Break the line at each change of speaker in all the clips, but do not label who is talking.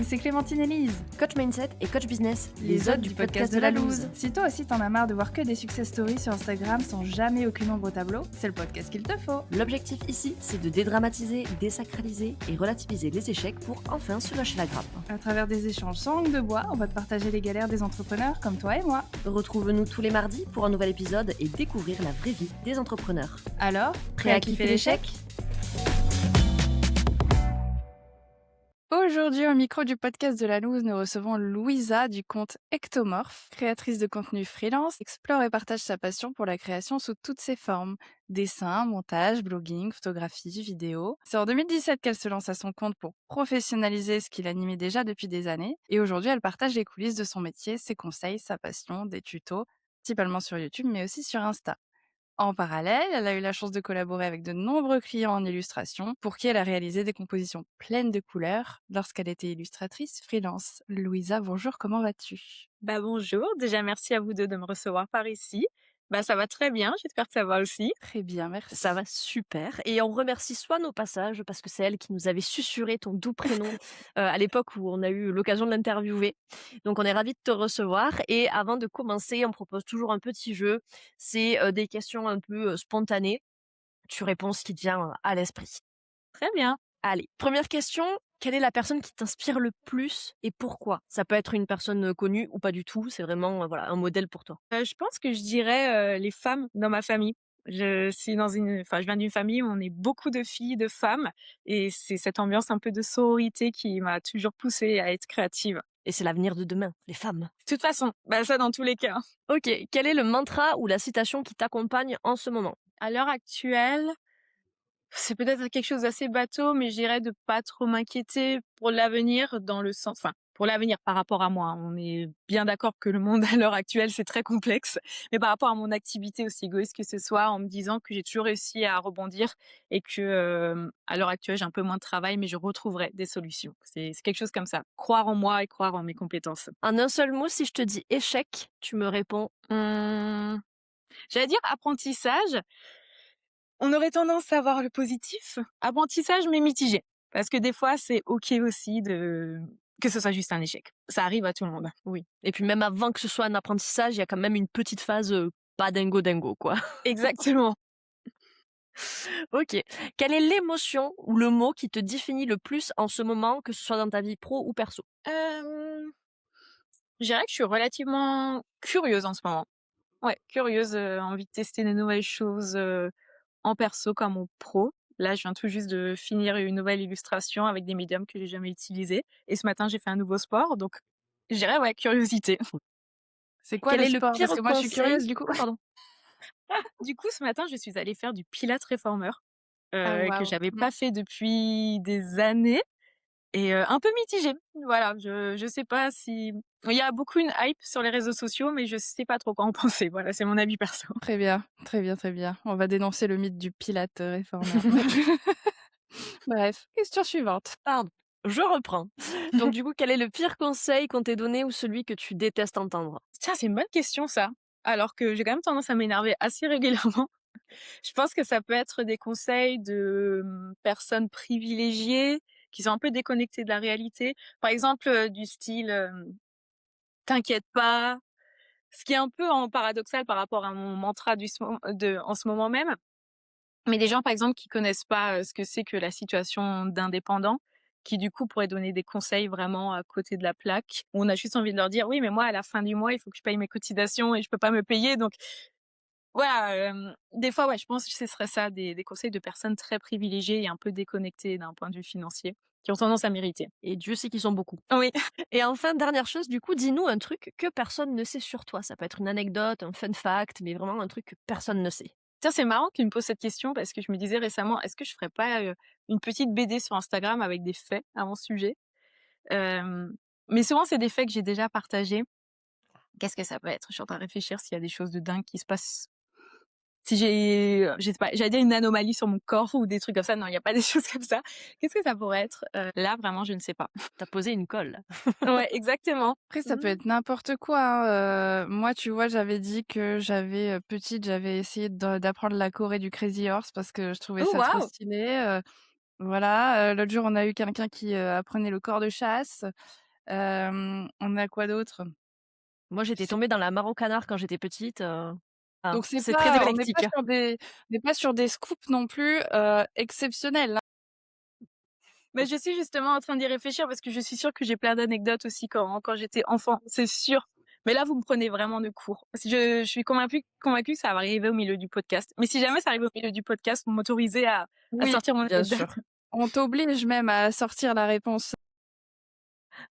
Salut, c'est Clémentine et Lise,
Coach Mindset et Coach Business,
les hôtes du podcast de la loose. Si toi aussi t'en as marre de voir que des success stories sur Instagram sans jamais aucune ombre au tableau, c'est le podcast qu'il te faut.
L'objectif ici, c'est de dédramatiser, désacraliser et relativiser les échecs pour enfin se lâcher la grappe.
À travers des échanges sans langue de bois, on va te partager les galères des entrepreneurs comme toi et moi.
Retrouve-nous tous les mardis pour un nouvel épisode et découvrir la vraie vie des entrepreneurs.
Alors,
Prêt à kiffer l'échec ?
Aujourd'hui, au micro du podcast de la loose, nous recevons Louisa du compte Ectomorph, créatrice de contenu freelance, explore et partage sa passion pour la création sous toutes ses formes. Dessin, montage, blogging, photographie, vidéo. C'est en 2017 qu'elle se lance à son compte pour professionnaliser ce qui l'animait déjà depuis des années. Et aujourd'hui, elle partage les coulisses de son métier, ses conseils, sa passion, des tutos, principalement sur YouTube, mais aussi sur Insta. En parallèle, elle a eu la chance de collaborer avec de nombreux clients en illustration, pour qui elle a réalisé des compositions pleines de couleurs lorsqu'elle était illustratrice freelance. Louisa, bonjour, comment vas-tu ?
Bonjour, déjà merci à vous deux de me recevoir par ici. Ça va très bien, j'espère que ça va aussi.
Très bien, merci.
Ça va super. Et on remercie Swan au passage parce que c'est elle qui nous avait susurré ton doux prénom à l'époque où on a eu l'occasion de l'interviewer. Donc on est ravis de te recevoir. Et avant de commencer, on propose toujours un petit jeu. C'est des questions un peu spontanées. Tu réponds ce qui te vient à l'esprit.
Très bien.
Allez, première question. Quelle est la personne qui t'inspire le plus et pourquoi ? Ça peut être une personne connue ou pas du tout. C'est vraiment un modèle pour toi.
Je pense que je dirais les femmes dans ma famille. Je viens d'une famille où on est beaucoup de filles, de femmes, et c'est cette ambiance un peu de sororité qui m'a toujours poussée à être créative.
Et c'est l'avenir de demain, les femmes.
De toute façon, ça dans tous les cas.
Ok, quel est le mantra ou la citation qui t'accompagne en ce moment ?
À l'heure actuelle, c'est peut-être quelque chose d'assez bateau, mais je dirais de pas trop m'inquiéter pour l'avenir pour l'avenir par rapport à moi. Hein. On est bien d'accord que le monde à l'heure actuelle, c'est très complexe, mais par rapport à mon activité, aussi égoïste que ce soit, en me disant que j'ai toujours réussi à rebondir et que à l'heure actuelle, j'ai un peu moins de travail, mais je retrouverai des solutions. C'est quelque chose comme ça. Croire en moi et croire en mes compétences.
En un seul mot, si je te dis échec, tu me réponds
J'allais dire apprentissage. On aurait tendance à voir le positif. Apprentissage, mais mitigé. Parce que des fois, c'est OK aussi que ce soit juste un échec. Ça arrive à tout le monde.
oui. Et puis même avant que ce soit un apprentissage, il y a quand même une petite phase pas dingo, quoi.
Exactement.
Ok. Quelle est l'émotion ou le mot qui te définit le plus en ce moment, que ce soit dans ta vie pro ou perso ?
Je dirais que je suis relativement curieuse en ce moment. Ouais, curieuse, envie de tester des nouvelles choses en perso comme en pro. Là, je viens tout juste de finir une nouvelle illustration avec des médiums que j'ai jamais utilisés. Et ce matin, j'ai fait un nouveau sport. Donc, je dirais, ouais, curiosité.
C'est quoi
Quel
le
est le
sport ?
pire
Parce que moi, je suis
conseil
curieuse, du coup.
Pardon.
Du coup, ce matin, je suis allée faire du Pilates réformeur
Ah,
que
waouh.
j'avais pas fait depuis des années et un peu mitigée. Voilà, je sais pas si il y a beaucoup une hype sur les réseaux sociaux, mais je sais pas trop quoi en penser. Voilà, c'est mon avis perso.
Très bien, très bien, très bien. On va dénoncer le mythe du pilate réformeur. Bref, question suivante.
Pardon. Je reprends. Donc du coup, quel est le pire conseil qu'on t'ait donné ou celui que tu détestes entendre ?
Tiens, c'est une bonne question ça. Alors que j'ai quand même tendance à m'énerver assez régulièrement. Je pense que ça peut être des conseils de personnes privilégiées qui sont un peu déconnectées de la réalité. Par exemple, du style t'inquiète pas, ce qui est un peu paradoxal par rapport à mon mantra en ce moment même. Mais des gens, par exemple, qui connaissent pas ce que c'est que la situation d'indépendant, qui du coup pourraient donner des conseils vraiment à côté de la plaque, où on a juste envie de leur dire oui, mais moi à la fin du mois, il faut que je paye mes cotisations et je peux pas me payer, donc voilà. Des fois, ouais, je pense que ce serait ça, des conseils de personnes très privilégiées et un peu déconnectées d'un point de vue financier, qui ont tendance à m'irriter.
Et Dieu sait qu'ils sont beaucoup.
Oui.
Et enfin, dernière chose, du coup, dis-nous un truc que personne ne sait sur toi. Ça peut être une anecdote, un fun fact, mais vraiment un truc que personne ne sait.
Tiens, c'est marrant que tu me poses cette question parce que je me disais récemment, est-ce que je ferais pas une petite BD sur Instagram avec des faits à mon sujet? Mais souvent, c'est des faits que j'ai déjà partagés. Qu'est-ce que ça peut être? Je suis en train de réfléchir s'il y a des choses de dingue qui se passent. Si je sais pas, j'allais dire une anomalie sur mon corps ou des trucs comme ça. Non, il n'y a pas des choses comme ça. Qu'est-ce que ça pourrait être? Là, vraiment, je ne sais pas.
T'as posé une colle.
Ouais, exactement.
Après, ça peut être n'importe quoi. Hein. Moi, tu vois, j'avais dit que petite, j'avais essayé d'apprendre la choré du Crazy Horse parce que je trouvais
Oh,
ça trop
waouh!
stylé. Voilà, l'autre jour, on a eu quelqu'un qui, apprenait le corps de chasse. On a quoi d'autre?
Moi, j'étais
C'est
tombée dans la mare au canard quand j'étais petite,
donc c'est
c'est très
pas on n'est pas
éclectique.
sur des on n'est pas sur des scoops non plus, exceptionnels, hein.
Mais je suis justement en train d'y réfléchir parce que je suis sûre que j'ai plein d'anecdotes aussi quand j'étais enfant, c'est sûr. Mais là, vous me prenez vraiment de court. Parce que je suis convaincue que ça va arriver au milieu du podcast. Mais si jamais ça arrive au milieu du podcast, vous m'autorisez à
Oui,
sortir mon
bien
anecdote.
sûr. On t'oblige même à sortir la réponse.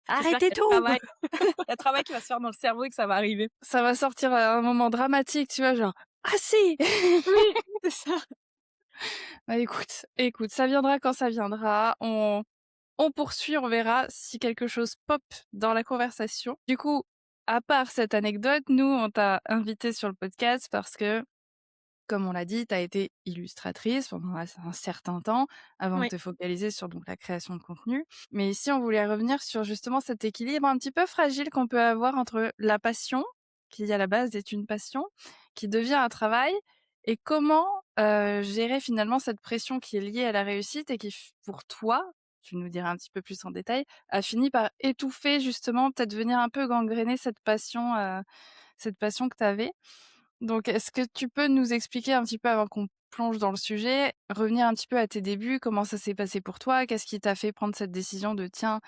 J'espère qu'il
Arrêtez
y a
tout!
il y a travail qui va se faire dans le cerveau et que ça va arriver.
Ça va sortir à un moment dramatique, tu vois? Genre: «Ah si!»
Oui, c'est ça.
Bah, écoute, ça viendra quand ça viendra. On poursuit, on verra si quelque chose pop dans la conversation. Du coup, à part cette anecdote, nous, on t'a invité sur le podcast parce que, comme on l'a dit, tu as été illustratrice pendant un certain temps avant de
Oui,
te focaliser sur donc la création de contenu. Mais ici, on voulait revenir sur justement cet équilibre un petit peu fragile qu'on peut avoir entre la passion, qui à la base est une passion, qui devient un travail, et comment gérer finalement cette pression qui est liée à la réussite et qui, pour toi, tu nous diras un petit peu plus en détail, a fini par étouffer justement, peut-être venir un peu gangréner cette passion que tu avais. Donc, est-ce que tu peux nous expliquer un petit peu avant qu'on plonge dans le sujet, revenir un petit peu à tes débuts, comment ça s'est passé pour toi? Qu'est-ce qui t'a fait prendre cette décision de: «Tiens,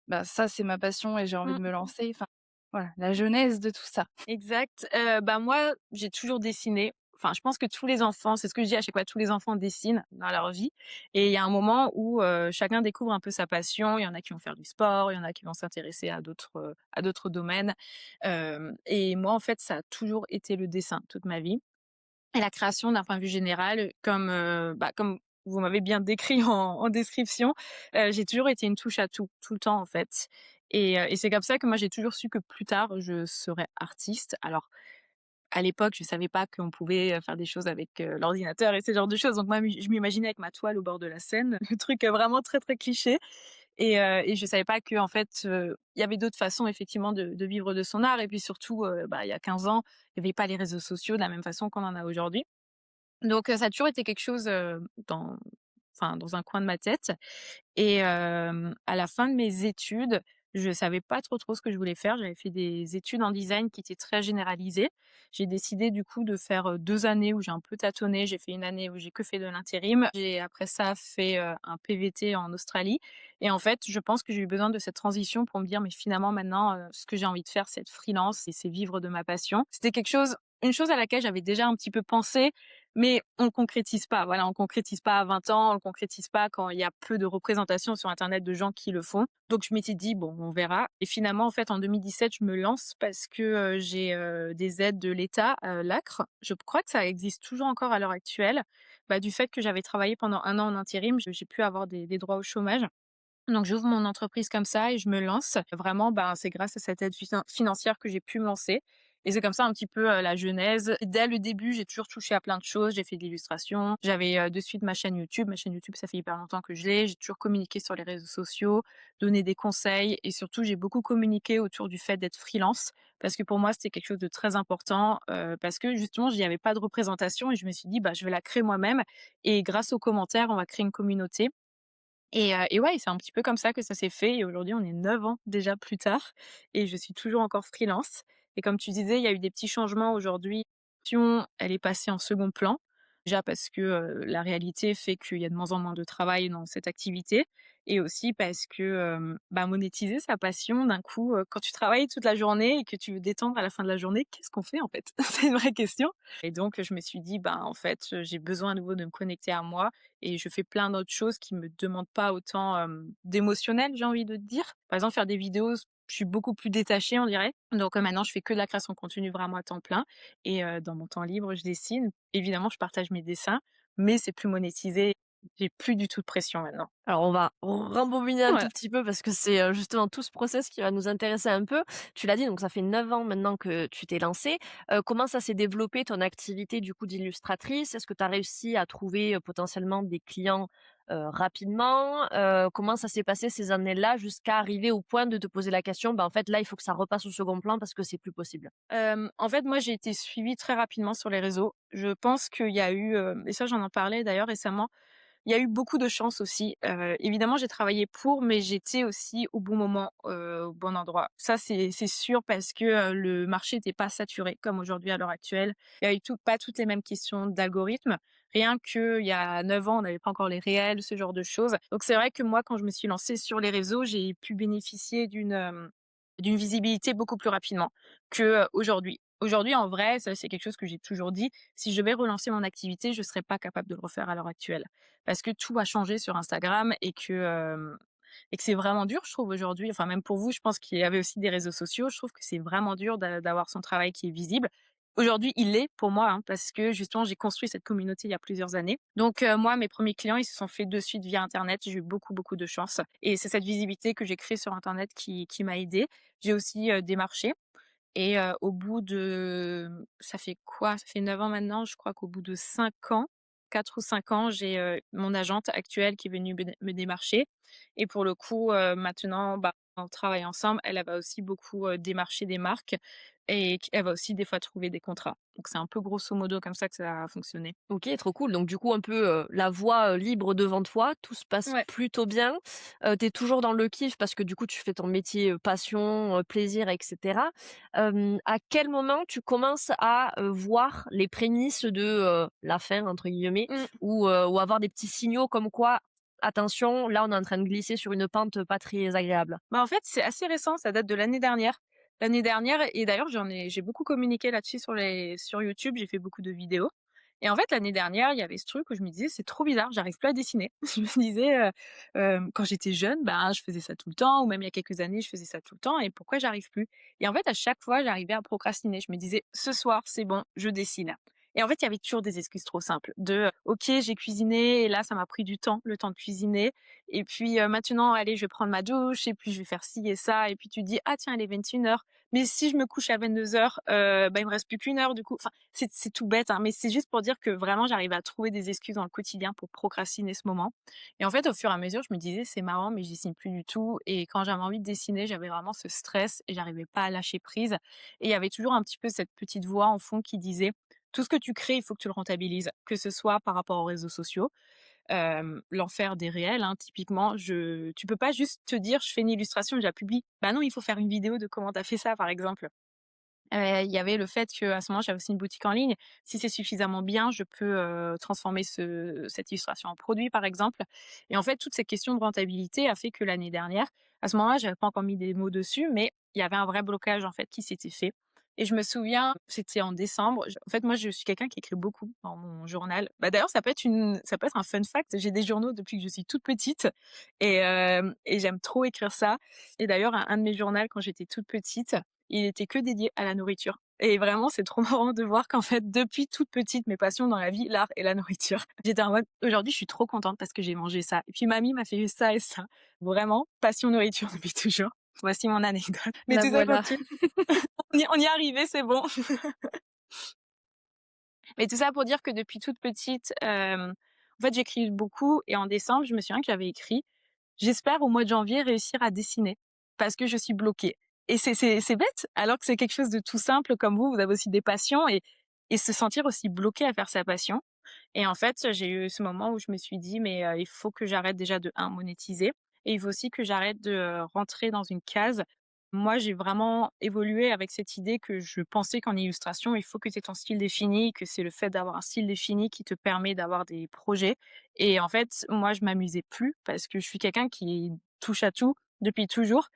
bah, ça, c'est ma passion et j'ai envie de me
mmh,
lancer», enfin, voilà, la genèse de tout ça?
exact. Bah, moi, j'ai toujours dessiné. Enfin, je pense que tous les enfants, c'est ce que je dis à chaque fois, tous les enfants dessinent dans leur vie et il y a un moment où, chacun découvre un peu sa passion. Il y en a qui vont faire du sport, il y en a qui vont s'intéresser à d'autres domaines. Et moi, en fait, ça a toujours été le dessin toute ma vie. Et la création d'un point de vue général, comme vous m'avez bien décrit en description, j'ai toujours été une touche à tout, tout le temps en fait. Et c'est comme ça que moi j'ai toujours su que plus tard je serais artiste. Alors à l'époque, je savais pas qu'on pouvait, faire des choses avec, l'ordinateur et ce genre de choses. Donc moi je m'imaginais avec ma toile au bord de la Seine, le truc, vraiment très, très cliché. Et je savais pas qu'en fait, il y avait d'autres façons effectivement de vivre de son art. Et puis surtout, il y a 15 ans, il y avait pas les réseaux sociaux de la même façon qu'on en a aujourd'hui. Donc ça a toujours été quelque chose, dans un coin de ma tête. Et à la fin de mes études, je savais pas trop ce que je voulais faire. J'avais fait des études en design qui étaient très généralisées. J'ai décidé du coup de faire, 2 années où j'ai un peu tâtonné. J'ai fait une année où j'ai que fait de l'intérim. J'ai après ça fait, un PVT en Australie. Et en fait, je pense que j'ai eu besoin de cette transition pour me dire: «Mais finalement maintenant, ce que j'ai envie de faire, c'est être freelance et c'est vivre de ma passion». C'était une chose à laquelle j'avais déjà un petit peu pensé, mais on le concrétise pas. Voilà, on concrétise pas à 20 ans, on le concrétise pas quand il y a peu de représentations sur internet de gens qui le font. Donc je m'étais dit: «Bon, on verra» et finalement, en fait, en 2017, je me lance parce que, j'ai, des aides de l'État, l'ACRE. Je crois que ça existe toujours encore à l'heure actuelle. Bah, du fait que j'avais travaillé pendant 1 an en intérim, j'ai pu avoir des droits au chômage. Donc j'ouvre mon entreprise comme ça et je me lance. Vraiment, ben, c'est grâce à cette aide financière que j'ai pu me lancer et c'est comme ça un petit peu, la genèse. Dès le début, j'ai toujours touché à plein de choses. J'ai fait de l'illustration, j'avais, de suite ma chaîne YouTube. Ma chaîne YouTube, ça fait hyper longtemps que je l'ai. J'ai toujours communiqué sur les réseaux sociaux, donné des conseils et surtout j'ai beaucoup communiqué autour du fait d'être freelance parce que pour moi, c'était quelque chose de très important, parce que justement, j'y avais pas de représentation et je me suis dit: «Bah, je vais la créer moi-même et grâce aux commentaires, on va créer une communauté». Et ouais, c'est un petit peu comme ça que ça s'est fait et aujourd'hui, on est 9 ans déjà plus tard et je suis toujours encore freelance et comme tu disais, il y a eu des petits changements aujourd'hui. Elle est passée en second plan. Déjà parce que, la réalité fait qu'il y a de moins en moins de travail dans cette activité et aussi parce que, monétiser sa passion d'un coup, quand tu travailles toute la journée et que tu veux détendre à la fin de la journée, qu'est-ce qu'on fait en fait? C'est une vraie question et donc je me suis dit: «Ben, en fait, j'ai besoin à nouveau de me connecter à moi et je fais plein d'autres choses qui me demandent pas autant, d'émotionnel, j'ai envie de te dire. Par exemple, faire des vidéos, je suis beaucoup plus détachée, on dirait. Donc, maintenant, je fais que de la création de contenu vraiment à temps plein et dans mon temps libre, je dessine. Évidemment, je partage mes dessins, mais c'est plus monétisé. J'ai plus du tout de pression maintenant.
Alors on va rembobiner un tout
Voilà.
petit peu parce que c'est, justement tout ce process qui va nous intéresser un peu. Tu l'as dit, donc ça fait 9 ans maintenant que tu t'es lancée. Comment ça s'est développé ton activité du coup d'illustratrice? Est-ce que tu as réussi à trouver, potentiellement des clients, rapidement? Comment ça s'est passé ces années-là jusqu'à arriver au point de te poser la question: «Bah, en fait là, il faut que ça repasse au second plan parce que c'est plus possible»?
En fait, moi, j'ai été suivie très rapidement sur les réseaux. Je pense qu'il y a eu, et ça, j'en en parlais d'ailleurs récemment. Il y a eu beaucoup de chance aussi. Évidemment, j'ai travaillé pour, mais j'étais aussi au bon moment, au bon endroit. Ça, c'est sûr parce que, le marché n'était pas saturé comme aujourd'hui à l'heure actuelle. Il y a eu pas toutes les mêmes questions d'algorithme. Rien qu'il y a 9 ans, on n'avait pas encore les réels, ce genre de choses. Donc c'est vrai que moi, quand je me suis lancée sur les réseaux, j'ai pu bénéficier d'une visibilité beaucoup plus rapidement qu'aujourd'hui. Aujourd'hui, en vrai, ça c'est quelque chose que j'ai toujours dit, si je devais relancer mon activité, je serais pas capable de le refaire à l'heure actuelle. Parce que tout a changé sur Instagram et que c'est vraiment dur, je trouve, aujourd'hui. Enfin, même pour vous, je pense qu'il y avait aussi des réseaux sociaux. Je trouve que c'est vraiment dur d'avoir son travail qui est visible. Aujourd'hui, il l'est pour moi, hein, parce que justement, j'ai construit cette communauté il y a plusieurs années. Donc, moi, mes premiers clients, ils se sont faits de suite via Internet. J'ai eu beaucoup, beaucoup de chance. Et c'est cette visibilité que j'ai créée sur Internet qui m'a aidée. J'ai aussi démarché. Et au bout de ça fait quoi? Ça fait 9 ans maintenant, je crois qu'au bout de 5 ans, 4 ou 5 ans, j'ai, mon agente actuelle qui est venue me démarcher et pour le coup, maintenant, bah, on travaille ensemble. Elle va aussi beaucoup, démarcher des marques et elle va aussi des fois trouver des contrats. Donc c'est un peu grosso modo comme ça que ça a fonctionné.
OK, trop cool. Donc du coup, un peu, la voie, libre devant toi, tout se passe
Ouais.
plutôt bien. Tu es toujours dans le kiff parce que du coup, tu fais ton métier, passion, plaisir et cetera. À quel moment tu commences à, voir les prémices de, «la fin» entre guillemets
Mmh.
ou avoir des petits signaux comme quoi: «Attention, là, on est en train de glisser sur une pente pas très agréable»?
Bah, en fait, c'est assez récent, ça date de l'année dernière. L'année dernière et d'ailleurs, j'ai beaucoup communiqué là-dessus sur YouTube, j'ai fait beaucoup de vidéos et en fait, l'année dernière, il y avait ce truc où je me disais: «C'est trop bizarre, j'arrive plus à dessiner». Je me disais, quand j'étais jeune, ben, je faisais ça tout le temps ou même il y a quelques années, je faisais ça tout le temps et pourquoi j'arrive plus? Et en fait, à chaque fois, j'arrivais à procrastiner. Je me disais: «Ce soir, c'est bon, je dessine». Et en fait, il y avait toujours des excuses trop simples de, «OK, j'ai cuisiné et là, ça m'a pris du temps, le temps de cuisiner et puis, maintenant, allez, je vais prendre ma douche et puis je vais faire ci et ça et puis tu te dis: «Ah tiens, il est 21h, mais si je me couche à 22h, bah, il me reste plus qu'1 heure du coup». Enfin, c'est tout bête, hein, mais c'est juste pour dire que vraiment j'arrive à trouver des excuses dans le quotidien pour procrastiner ce moment et en fait, au fur et à mesure, je me disais: «C'est marrant, mais je dessine plus du tout» et quand j'avais envie de dessiner, j'avais vraiment ce stress et j'arrivais pas à lâcher prise et il y avait toujours un petit peu cette petite voix en fond qui disait: «Tout ce que tu crées, il faut que tu le rentabilises», que ce soit par rapport aux réseaux sociaux, l'enfer des réels, hein, typiquement, tu peux pas juste te dire: «Je fais une illustration, je la publie». Bah non, il faut faire une vidéo de comment tu as fait ça, par exemple. Il y avait le fait qu'à ce moment, j'avais aussi une boutique en ligne. Si c'est suffisamment bien, je peux, transformer cette illustration en produit, par exemple et en fait, toute cette question de rentabilité a fait que l'année dernière, à ce moment-là, j'avais pas encore mis des mots dessus, mais il y avait un vrai blocage, en fait, qui s'était fait et je me souviens, c'était en décembre, en fait, moi, je suis quelqu'un qui écrit beaucoup dans mon journal. Bah, d'ailleurs, ça peut être un fun fact, j'ai des journaux depuis que je suis toute petite et j'aime trop écrire ça et d'ailleurs, un de mes journaux quand j'étais toute petite, il était que dédié à la nourriture. Et vraiment, c'est trop marrant de voir qu'en fait, depuis toute petite, mes passions dans la vie, l'art et la nourriture. J'étais en mode, aujourd'hui, je suis trop contente parce que j'ai mangé ça. Et puis, mamie m'a fait ça et ça. Vraiment, passion nourriture depuis toujours. Voici mon anecdote. Mais
La
tout ça pour
voilà.
dire, on y est arrivé, c'est bon. Mais tout ça pour dire que depuis toute petite, en fait, j'écris beaucoup et en décembre, je me souviens que j'avais écrit: «J'espère au mois de janvier réussir à dessiner parce que je suis bloquée» et c'est bête, alors que c'est quelque chose de tout simple comme vous avez aussi des passions et se sentir aussi bloqué à faire sa passion et en fait, j'ai eu ce moment où je me suis dit: «Mais il faut que j'arrête déjà de monétiser et il faut aussi que j'arrête de, rentrer dans une case». Moi, j'ai vraiment évolué avec cette idée que je pensais qu'en illustration, il faut que tu aies ton style défini, que c'est le fait d'avoir un style défini qui te permet d'avoir des projets et en fait, moi, je m'amusais plus parce que je suis quelqu'un qui touche à tout depuis toujours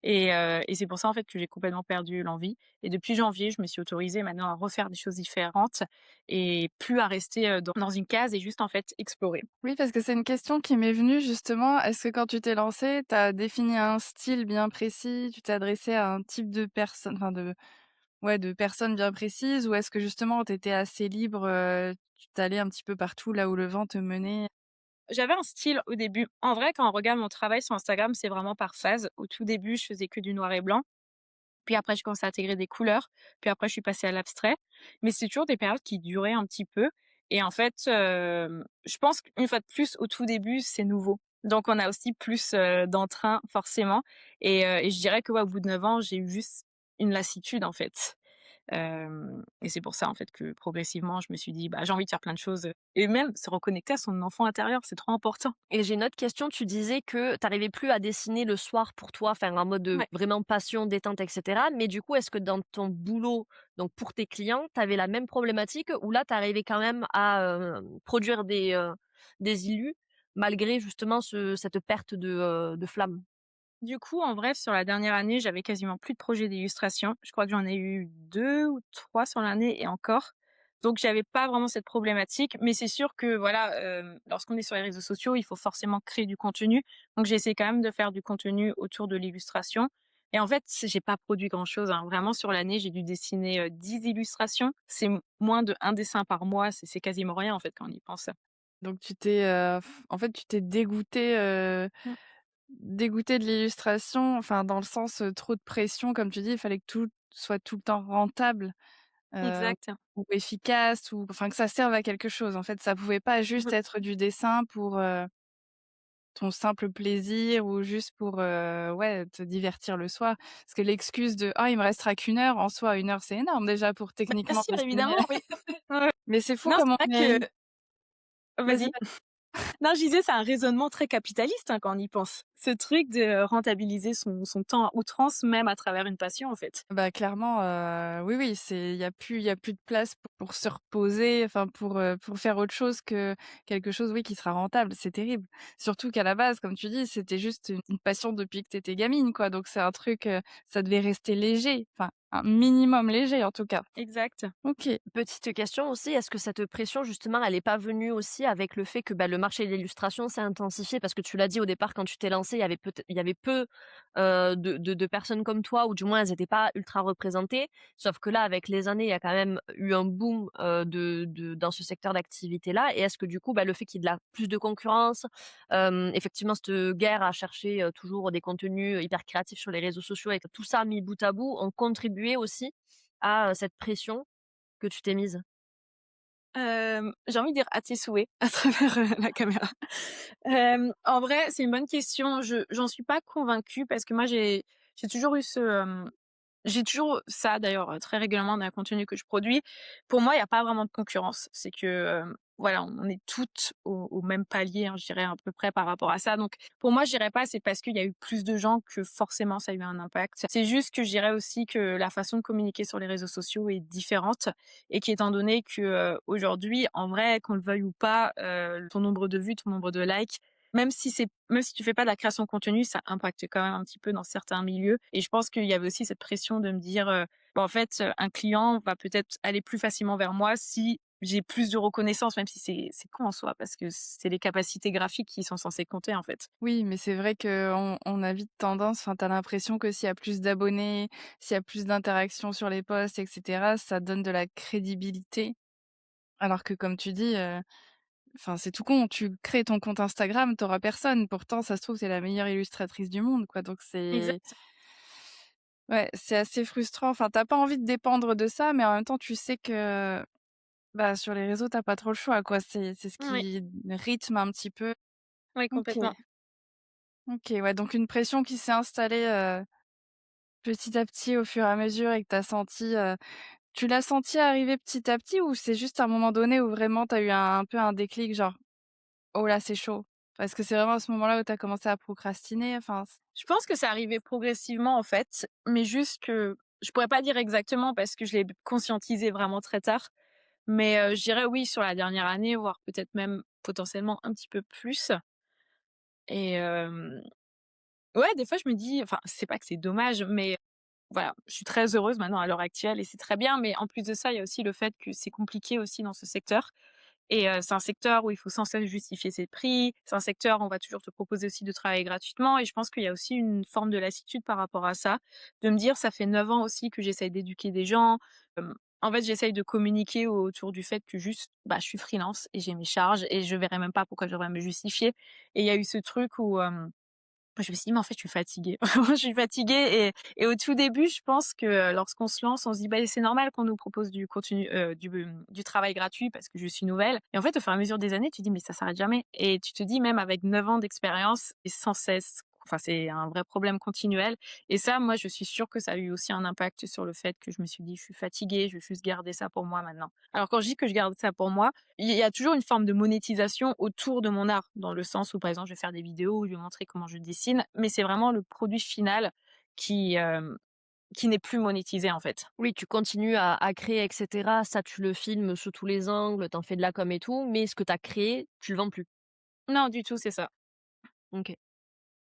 et c'est pour ça, en fait, que j'ai complètement perdu l'envie et depuis janvier, je me suis autorisée maintenant à refaire des choses différentes et plus à rester, dans une case et juste, en fait, explorer.
Oui, parce que c'est une question qui m'est venue justement. Est-ce que quand tu t'es lancée, tu as défini un style bien précis? Tu t'es adressée à un type de personne, enfin de personnes bien précises? Ou est-ce que justement tu étais assez libre, tu t'allais un petit peu partout là où le vent te menait?
J'avais un style au début. En vrai, quand on regarde mon travail sur Instagram, c'est vraiment par phase. Au tout début, je faisais que du noir et blanc. Puis après, je commençais à intégrer des couleurs. Puis après, je suis passée à l'abstrait. Mais c'est toujours des périodes qui duraient un petit peu. Et en fait, je pense qu'une fois de plus, au tout début, c'est nouveau. Donc, on a aussi plus d'entrain, forcément. Et je dirais que ouais, au bout de 9 ans, j'ai eu juste une lassitude, en fait. Et c'est pour ça, en fait, que progressivement, je me suis dit: «Bah, j'ai envie de faire plein de choses», et même se reconnecter à son enfant intérieur, c'est trop important.
Et j'ai une autre question, tu disais que tu arrivais plus à dessiner le soir pour toi, enfin en mode de
Ouais,
vraiment passion, détente et cetera. Mais du coup, est-ce que dans ton boulot, donc pour tes clients, tu avais la même problématique ou là, tu arrivais quand même à, produire des illus malgré justement cette perte de flamme?
du coup, en vrai, sur la dernière année, j'avais quasiment plus de projets d'illustration. Je crois que j'en ai eu 2 ou 3 sur l'année et encore. Donc j'avais pas vraiment cette problématique, mais c'est sûr que voilà, lorsqu'on est sur les réseaux sociaux, il faut forcément créer du contenu. Donc j'ai essayé quand même de faire du contenu autour de l'illustration, et en fait, j'ai pas produit grand-chose, hein. Vraiment sur l'année, j'ai dû dessiner, 10 illustrations. C'est moins de un dessin par mois, c'est quasiment rien en fait quand on y pense.
Donc tu t'es, en fait, tu t'es
Mmh.
dégoûtée de l'illustration, enfin dans le sens, trop de pression comme tu dis, il fallait que tout soit tout le temps rentable, heu,
Exact.
ou efficace ou enfin que ça serve à quelque chose en fait. Ça pouvait pas juste
Mmh.
être du dessin pour, ton simple plaisir ou juste pour, ouais, te divertir le soir. Parce que l'excuse de: «Ah il me restera qu'1 heure», en soi 1 heure c'est énorme déjà pour
Bah, bien
techniquement
sûr,
dessiner.
évidemment, oui. Ouais.
Mais c'est fou
Non,
comment
c'est
on
vrai
est
que
vas-y,
vas-y. Non, je disais, c'est un raisonnement très capitaliste, hein, quand on y pense. Ce truc de rentabiliser son temps à outrance, même à travers une passion, en fait.
bah, clairement, oui, oui, c'est il y a plus de place pour se reposer, enfin pour faire autre chose que quelque chose, oui, qui sera rentable. C'est terrible. Surtout qu'à la base, comme tu dis, c'était juste une passion depuis que tu étais gamine, quoi. Donc c'est un truc, ça devait rester léger, enfin un minimum léger en tout cas.
Exact.
OK.
Petite question aussi, est-ce que cette pression justement, elle est pas venue aussi avec le fait que, bah, le marché de l'illustration s'est intensifié? Parce que tu l'as dit au départ quand tu t'es lancé, il y avait peu, de personnes comme toi ou du moins elles étaient pas ultra représentées. Sauf que là, avec les années, il y a quand même eu un boom, de dans ce secteur d'activité-là et est-ce que du coup, bah, le fait qu'il y ait de la plus de concurrence, effectivement cette guerre à chercher, toujours des contenus hyper créatifs sur les réseaux sociaux et que tout ça mis bout à bout ont contribué aussi à, cette pression que tu t'es mise?
J'ai envie de dire à tes souhaits à travers, la caméra. En vrai, c'est une bonne question. J'en suis pas convaincue parce que moi j'ai toujours eu j'ai toujours ça d'ailleurs, très régulièrement dans le contenu que je produis. Pour moi, il y a pas vraiment de concurrence. C'est que, voilà, on est toutes au même palier, hein, je dirais à peu près par rapport à ça. Donc pour moi, je dirais pas c'est parce qu'il y a eu plus de gens que forcément ça a eu un impact. C'est juste que je dirais aussi que la façon de communiquer sur les réseaux sociaux est différente et qu'étant donné que, aujourd'hui, en vrai, qu'on le veuille ou pas, ton nombre de vues, ton nombre de likes, même si tu fais pas de la création de contenu, ça impacte quand même un petit peu dans certains milieux, et je pense qu'il y avait aussi cette pression de me dire, bah, en fait, un client va peut-être aller plus facilement vers moi si j'ai plus de reconnaissance, même si c'est con en soi parce que c'est les capacités graphiques qui sont censées compter, en fait.
Oui, mais c'est vrai qu'on a vite tendance enfin, tu as l'impression que s'il y a plus d'abonnés, s'il y a plus d'interactions sur les posts et cetera, ça donne de la crédibilité. Alors que comme tu dis, enfin, c'est tout con, tu crées ton compte Instagram, tu auras personne. Pourtant, ça se trouve, tu es la meilleure illustratrice du monde, quoi. Donc c'est
Exact.
ouais, c'est assez frustrant. Enfin, tu as pas envie de dépendre de ça, mais en même temps, tu sais que, bah, sur les réseaux, tu as pas trop le choix, quoi. C'est ce
Oui,
qui rythme un petit peu.
oui, complètement.
OK, OK, ouais, donc une pression qui s'est installée, petit à petit au fur et à mesure et que tu as senti, tu l'as senti arriver petit à petit ou c'est juste à un moment donné où vraiment tu as eu un peu un déclic genre: «Oh là, c'est chaud»? Parce que c'est vraiment à ce moment-là où tu as commencé à procrastiner? Enfin c
Je pense que c'est arrivé progressivement, en fait, mais juste que je pourrais pas dire exactement parce que je l'ai conscientisé vraiment très tard. Mais, je dirais oui sur la dernière année, voire peut-être même potentiellement un petit peu plus, et ouais, des fois je me dis enfin, c'est pas que c'est dommage, mais voilà, je suis très heureuse maintenant à l'heure actuelle et c'est très bien, mais en plus de ça, il y a aussi le fait que c'est compliqué aussi dans ce secteur, et c'est un secteur où il faut sans cesse justifier ses prix. C'est un secteur où on va toujours te proposer aussi de travailler gratuitement, et je pense qu'il y a aussi une forme de lassitude par rapport à ça. De me dire: «Ça fait 9 ans aussi que j'essaye d'éduquer des gens». En fait, j'essaye de communiquer autour du fait que juste, bah, je suis freelance et j'ai mes charges et je verrais même pas pourquoi je devrais me justifier, et il y a eu ce truc où, je me suis dit: «Mais en fait, je suis fatiguée». Vraiment, je suis fatiguée, et au tout début, je pense que, lorsqu'on se lance, on se dit: «Bah, c'est normal qu'on nous propose du contenu, du travail gratuit parce que je suis nouvelle», et en fait, au fur et à mesure des années, tu dis: «Mais ça s'arrête jamais», et tu te dis même avec 9 ans d'expérience et sans cesse enfin, c'est un vrai problème continuel et ça, moi, je suis sûre que ça a eu aussi un impact sur le fait que je me suis dit: «Je suis fatiguée, je vais juste garder ça pour moi maintenant». Alors quand je dis que je garde ça pour moi, il y a toujours une forme de monétisation autour de mon art, dans le sens où, par exemple, je vais faire des vidéos où je vais montrer comment je dessine, mais c'est vraiment le produit final qui, qui n'est plus monétisé, en fait.
Oui, tu continues à créer et cetera, ça tu le filmes sous tous les angles, t'en fais de la com et tout, mais ce que tu as créé, tu le vends plus?
Non, du tout, c'est ça.
OK.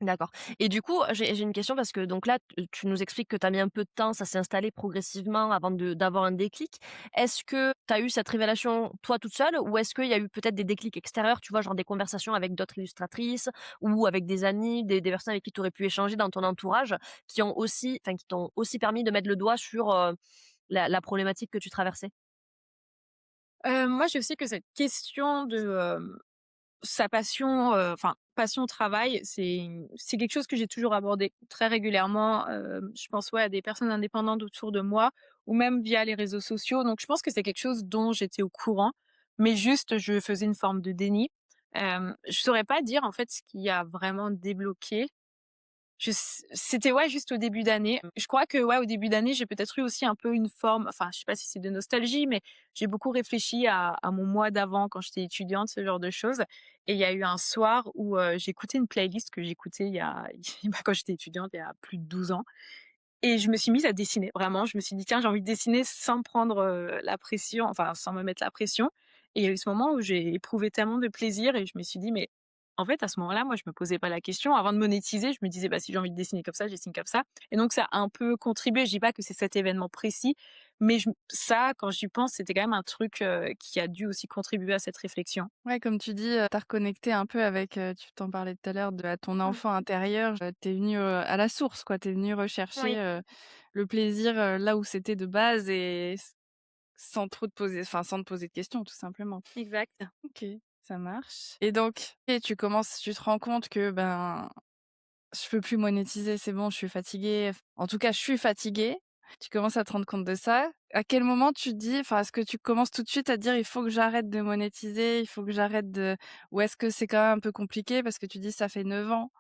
D'accord et du coup, j'ai une question parce que donc là, tu nous expliques que tu as mis un peu de temps, ça s'est installé progressivement avant d'avoir un déclic. Est-ce que tu as eu cette révélation toi toute seule ou est-ce qu'il y a eu peut-être des déclics extérieurs, tu vois, genre des conversations avec d'autres illustratrices ou avec des amis, des personnes avec qui tu aurais pu échanger dans ton entourage qui ont aussi enfin qui t'ont aussi permis de mettre le doigt sur, la problématique que tu traversais?
Moi, je sais que cette question de, sa passion, enfin passion travail, c'est quelque chose que j'ai toujours abordé très régulièrement, je pense, ouais, à des personnes indépendantes autour de moi ou même via les réseaux sociaux. Donc je pense que c'est quelque chose dont j'étais au courant, mais juste je faisais une forme de déni. Je saurais pas dire en fait ce qui a vraiment débloqué. C'était, ouais, juste au début d'année. Je crois que, ouais, au début d'année, j'ai peut-être eu aussi un peu une forme, enfin, je sais pas si c'est de nostalgie, mais j'ai beaucoup réfléchi à mon moi d'avant quand j'étais étudiante, ce genre de choses. Et il y a eu un soir où, j'ai écouté une playlist que j'écoutais il y a bah, quand j'étais étudiante, il y a plus de 12 ans. Et je me suis mise à dessiner. Vraiment, je me suis dit: «Tiens, j'ai envie de dessiner sans me prendre, la pression, enfin, sans me mettre la pression». Et il y a eu ce moment où j'ai éprouvé tellement de plaisir et je me suis dit: «Mais en fait, à ce moment-là, moi, je me posais pas la question». Avant de monétiser, je me disais: «Bah, si j'ai envie de dessiner comme ça, je dessine comme ça». Et donc ça a un peu contribué. Je dis pas que c'est cet événement précis, mais ça, quand j'y pense, c'était quand même un truc, qui a dû aussi contribuer à cette réflexion.
Ouais, comme tu dis, tu reconnecté un peu avec, tu t'en parlais tout à l'heure, de à ton
Mmh.
enfant intérieur. Tu venu, à la source quoi. Tu venu rechercher,
Oui,
le plaisir, là où c'était de base et sans trop te poser enfin, sans te poser de questions, tout simplement.
exact.
OK, ça marche et donc et tu te rends compte que, ben, je peux plus monétiser, c'est bon, je suis fatiguée. En tout cas, je suis fatiguée. Tu commences à te rendre compte de ça. À quel moment tu te dis enfin, est-ce que tu commences tout de suite à te dire: «Il faut que j'arrête de monétiser, il faut que j'arrête de» ou est-ce que c'est quand même un peu compliqué parce que tu dis: «Ça fait 9 ans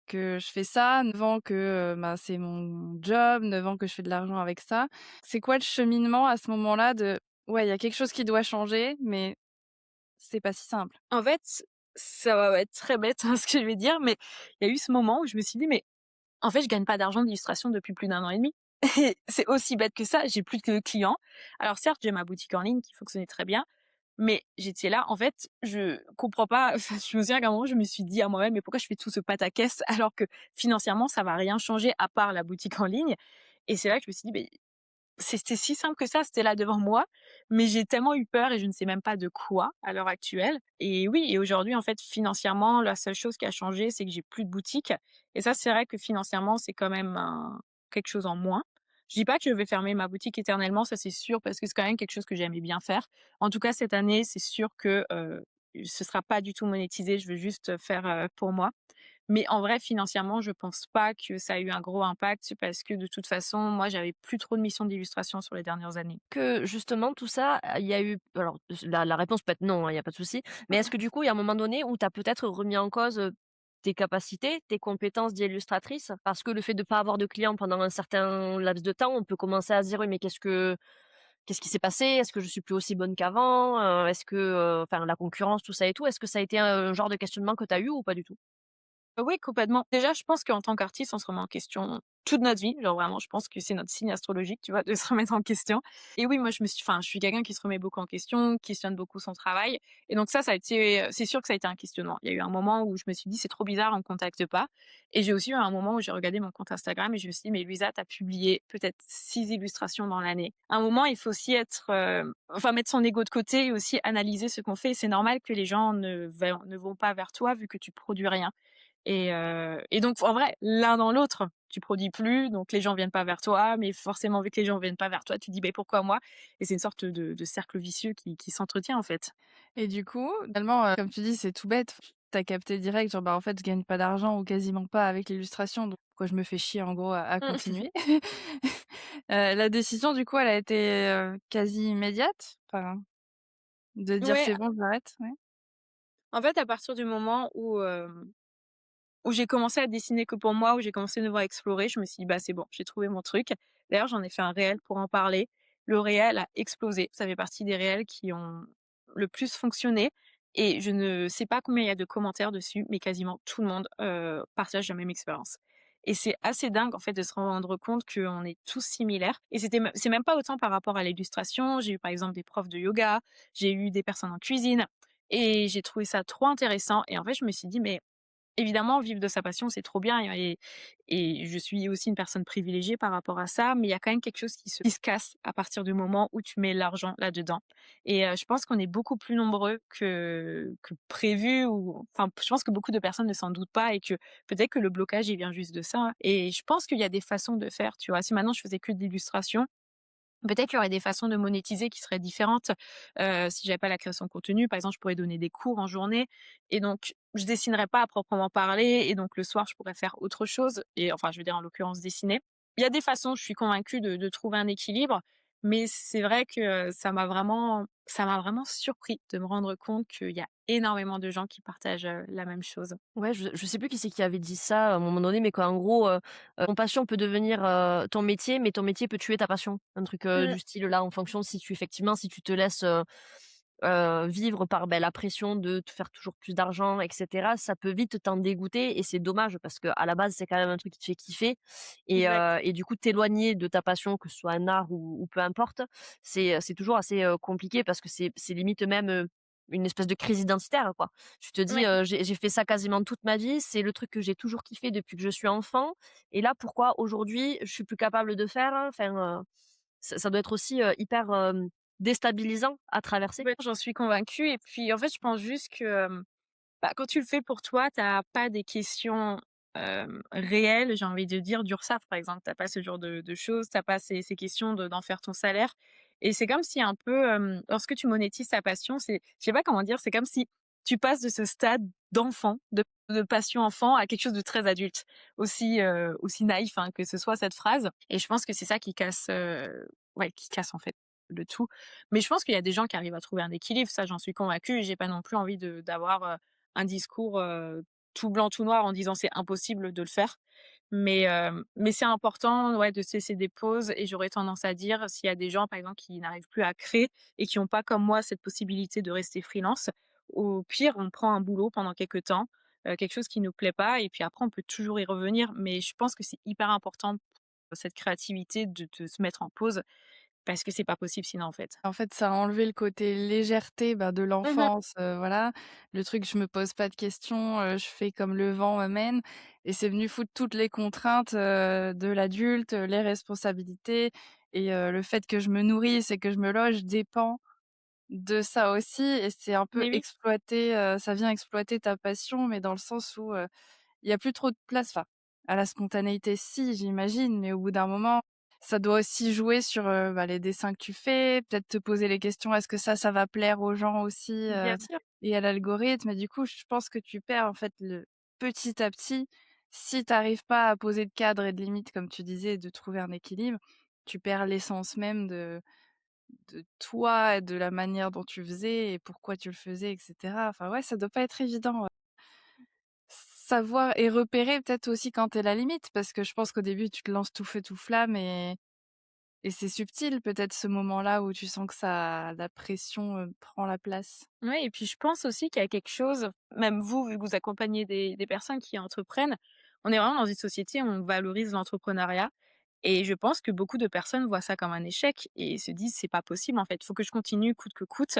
que je fais ça, 9 ans que, bah, c'est mon job, 9 ans que je fais de l'argent avec ça». C'est quoi le cheminement à ce moment-là de: «Ouais, il y a quelque chose qui doit changer, mais c'est pas si simple»?
En fait, ça va être très bête, hein, ce que je vais dire, mais il y a eu ce moment où je me suis dit: «Mais en fait, je gagne pas d'argent d'illustration depuis plus d'un an et demi». Et c'est aussi bête que ça, j'ai plus de clients. Alors certes, j'ai ma boutique en ligne qui fonctionnait très bien, mais j'étais là, en fait, je comprends pas, enfin, je me souviens qu'à un moment, je me suis dit à moi-même: «Mais pourquoi je fais tout ce pataquès alors que financièrement, ça va rien changer à part la boutique en ligne?» Et c'est là que je me suis dit: «Beh, c'était si simple que ça, c'était là devant moi, mais j'ai tellement eu peur et je ne sais même pas de quoi à l'heure actuelle». Et oui, et aujourd'hui, en fait, financièrement, la seule chose qui a changé, c'est que j'ai plus de boutique et ça, c'est vrai que financièrement, c'est quand même quelque chose en moins. Je dis pas que je vais fermer ma boutique éternellement, ça c'est sûr, parce que c'est quand même quelque chose que j'aimais bien faire. En tout cas, cette année, c'est sûr que, ce sera pas du tout monétisé, je veux juste faire, pour moi. Mais en vrai, financièrement, je pense pas que ça a eu un gros impact parce que de toute façon, moi, j'avais plus trop de missions d'illustration sur les dernières années.
Que justement tout ça, il y a eu alors la réponse peut être non, hein, il y a pas de souci, mais est-ce que du coup, il y a un moment donné où tu as peut-être remis en cause, tes capacités, tes compétences d'illustratrice? Parce que le fait de pas avoir de clients pendant un certain laps de temps, on peut commencer à se dire: «Oui, mais qu'est-ce qui s'est passé? Est-ce que je suis plus aussi bonne qu'avant? Est-ce que, enfin la concurrence, tout ça et tout». Est-ce que ça a été un genre de questionnement que tu as eu ou pas du tout?
Oui, complètement. Déjà, je pense qu'en tant qu'artiste, on se remet en question toute notre vie. Genre vraiment, je pense que c'est notre signe astrologique, tu vois, de se remettre en question. Et oui, moi, je suis quelqu'un qui se remet beaucoup en question, qui questionne beaucoup son travail. Et donc ça a été, c'est sûr que ça a été un questionnement. Il y a eu un moment où je me suis dit, c'est trop bizarre, on me contacte pas. Et j'ai aussi eu un moment où j'ai regardé mon compte Instagram et je me suis dit, mais Luisa, t'as publié peut-être 6 illustrations dans l'année. À un moment, il faut aussi être, enfin, mettre son ego de côté et aussi analyser ce qu'on fait. Et c'est normal que les gens ne vont pas vers toi vu que tu produis rien. Et donc en vrai, l'un dans l'autre, tu produis plus, donc les gens viennent pas vers toi, mais forcément vu que les gens viennent pas vers toi, tu dis: «Beh, pourquoi moi?» Et c'est une sorte de cercle vicieux qui s'entretient, en fait.
Et du coup, finalement, comme tu dis, c'est tout bête. Tu as capté direct, genre, bah, en fait, je gagne pas d'argent ou quasiment pas avec l'illustration, donc pourquoi je me fais chier, en gros, à
Mmh.
continuer? La décision, du coup, elle a été, quasi immédiate? Enfin, de dire:
Ouais,
«C'est bon, j'arrête», ouais?
en fait, à partir du moment où, où j'ai commencé à dessiner que pour moi, où j'ai commencé à devoir explorer. Je me suis dit: «Bah, c'est bon, j'ai trouvé mon truc». D'ailleurs, j'en ai fait un réel pour en parler. Le réel a explosé. Ça fait partie des réels qui ont le plus fonctionné et je ne sais pas combien il y a de commentaires dessus, mais quasiment tout le monde, partage la même expérience et c'est assez dingue, en fait, de se rendre compte qu'on est tous similaires et c'est même pas autant par rapport à l'illustration. J'ai eu, par exemple, des profs de yoga, j'ai eu des personnes en cuisine et j'ai trouvé ça trop intéressant et en fait, je me suis dit: «Mais évidemment, vivre de sa passion, c'est trop bien et je suis aussi une personne privilégiée par rapport à ça, mais il y a quand même quelque chose qui se casse à partir du moment où tu mets l'argent là-dedans et je pense qu'on est beaucoup plus nombreux que prévu ou enfin, je pense que beaucoup de personnes ne s'en doutent pas et que peut-être que le blocage, il vient juste de ça et je pense qu'il y a des façons de faire, tu vois? Si maintenant je faisais que de l'illustration, peut-être qu'il y aurait des façons de monétiser qui seraient différentes. Si j'avais pas la création de contenu, par exemple, je pourrais donner des cours en journée et donc je dessinerais pas à proprement parler et donc le soir, je pourrais faire autre chose et enfin, je veux dire, en l'occurrence, dessiner. Il y a des façons, je suis convaincue de trouver un équilibre, mais c'est vrai que ça m'a vraiment surpris de me rendre compte qu'il y a énormément de gens qui partagent, la même chose.
Ouais, je sais plus qui c'est qui avait dit ça à un moment donné, mais qu'en gros, ton passion peut devenir, ton métier, mais ton métier peut tuer ta passion. Un truc,
Mmh,
du style là, en fonction si tu effectivement, si tu te laisses, vivre par, la pression de te faire toujours plus d'argent et cetera, ça peut vite t'en dégoûter et c'est dommage parce qu'à la base, c'est quand même un truc qui te fait kiffer
exact.
et du coup, t'éloigner de ta passion, que ce soit un art ou peu importe, c'est toujours assez, compliqué parce que c'est limite même, une espèce de crise identitaire, quoi. Tu te dis,
Oui.
«J'ai fait ça quasiment toute ma vie, c'est le truc que j'ai toujours kiffé depuis que je suis enfant et là, pourquoi aujourd'hui je suis plus capable de faire?» Enfin, ça doit être aussi, hyper, déstabilisant à traverser.
Ouais, j'en suis convaincue et puis, en fait, je pense juste que, bah, quand tu le fais pour toi, tu as pas des questions, réelles, j'ai envie de dire, d'URSSAF, par exemple. Tu as pas ce genre de choses, tu as pas ces questions d'en faire ton salaire et c'est comme si un peu, lorsque tu monétises ta passion, c'est je sais pas comment dire, c'est comme si tu passes de ce stade d'enfant, de passion enfant à quelque chose de très adulte, aussi naïf, hein, que ce soit cette phrase et je pense que c'est ça qui casse, ouais, qui casse, en fait, le tout. Mais je pense qu'il y a des gens qui arrivent à trouver un équilibre, ça, j'en suis convaincue et j'ai pas non plus envie d'avoir, un discours, tout blanc, tout noir en disant: «C'est impossible de le faire». Mais c'est important, ouais, de se laisser des pauses et j'aurais tendance à dire, s'il y a des gens, par exemple, qui n'arrivent plus à créer et qui ont pas, comme moi, cette possibilité de rester freelance, au pire, on prend un boulot pendant quelque temps, quelque chose qui nous plaît pas et puis après on peut toujours y revenir. Mais je pense que c'est hyper important pour cette créativité de se mettre en pause parce que c'est pas possible sinon, en fait.
En fait, ça a enlevé le côté légèreté, bah, de
Mmh.
l'enfance, voilà. Le truc, je me pose pas de questions, je fais comme le vent m'amène et c'est venu foutre toutes les contraintes, de l'adulte, les responsabilités et le fait que je me nourrisse et que je me loge dépend de ça aussi et c'est un peu
Mais oui,
exploiter, ça vient exploiter ta passion, mais dans le sens où, il y a plus trop de place, enfin, à la spontanéité si, j'imagine, mais au bout d'un moment, ça doit aussi jouer sur, bah, les dessins que tu fais, peut-être te poser les questions: «Est-ce que ça va plaire aux gens aussi,
bien sûr.
et à l'algorithme?» Et du coup, je pense que tu perds, en fait, le petit à petit, si tu arrives pas à poser de cadre et de limites, comme tu disais, de trouver un équilibre, tu perds l'essence même de toi et de la manière dont tu faisais et pourquoi tu le faisais et cetera. Enfin, ouais, ça doit pas être évident, savoir et repérer peut-être aussi quand tu es la limite, parce que je pense qu'au début, tu te lances tout feu tout flamme et c'est subtil peut-être ce moment-là où tu sens que ça la pression, prend la place.
Ouais et puis je pense aussi qu'il y a quelque chose, même vous, vu que vous accompagnez des personnes qui entreprennent, on est vraiment dans une société où on valorise l'entrepreneuriat et je pense que beaucoup de personnes voient ça comme un échec et se disent: «C'est pas possible en fait, il faut que je continue coûte que coûte»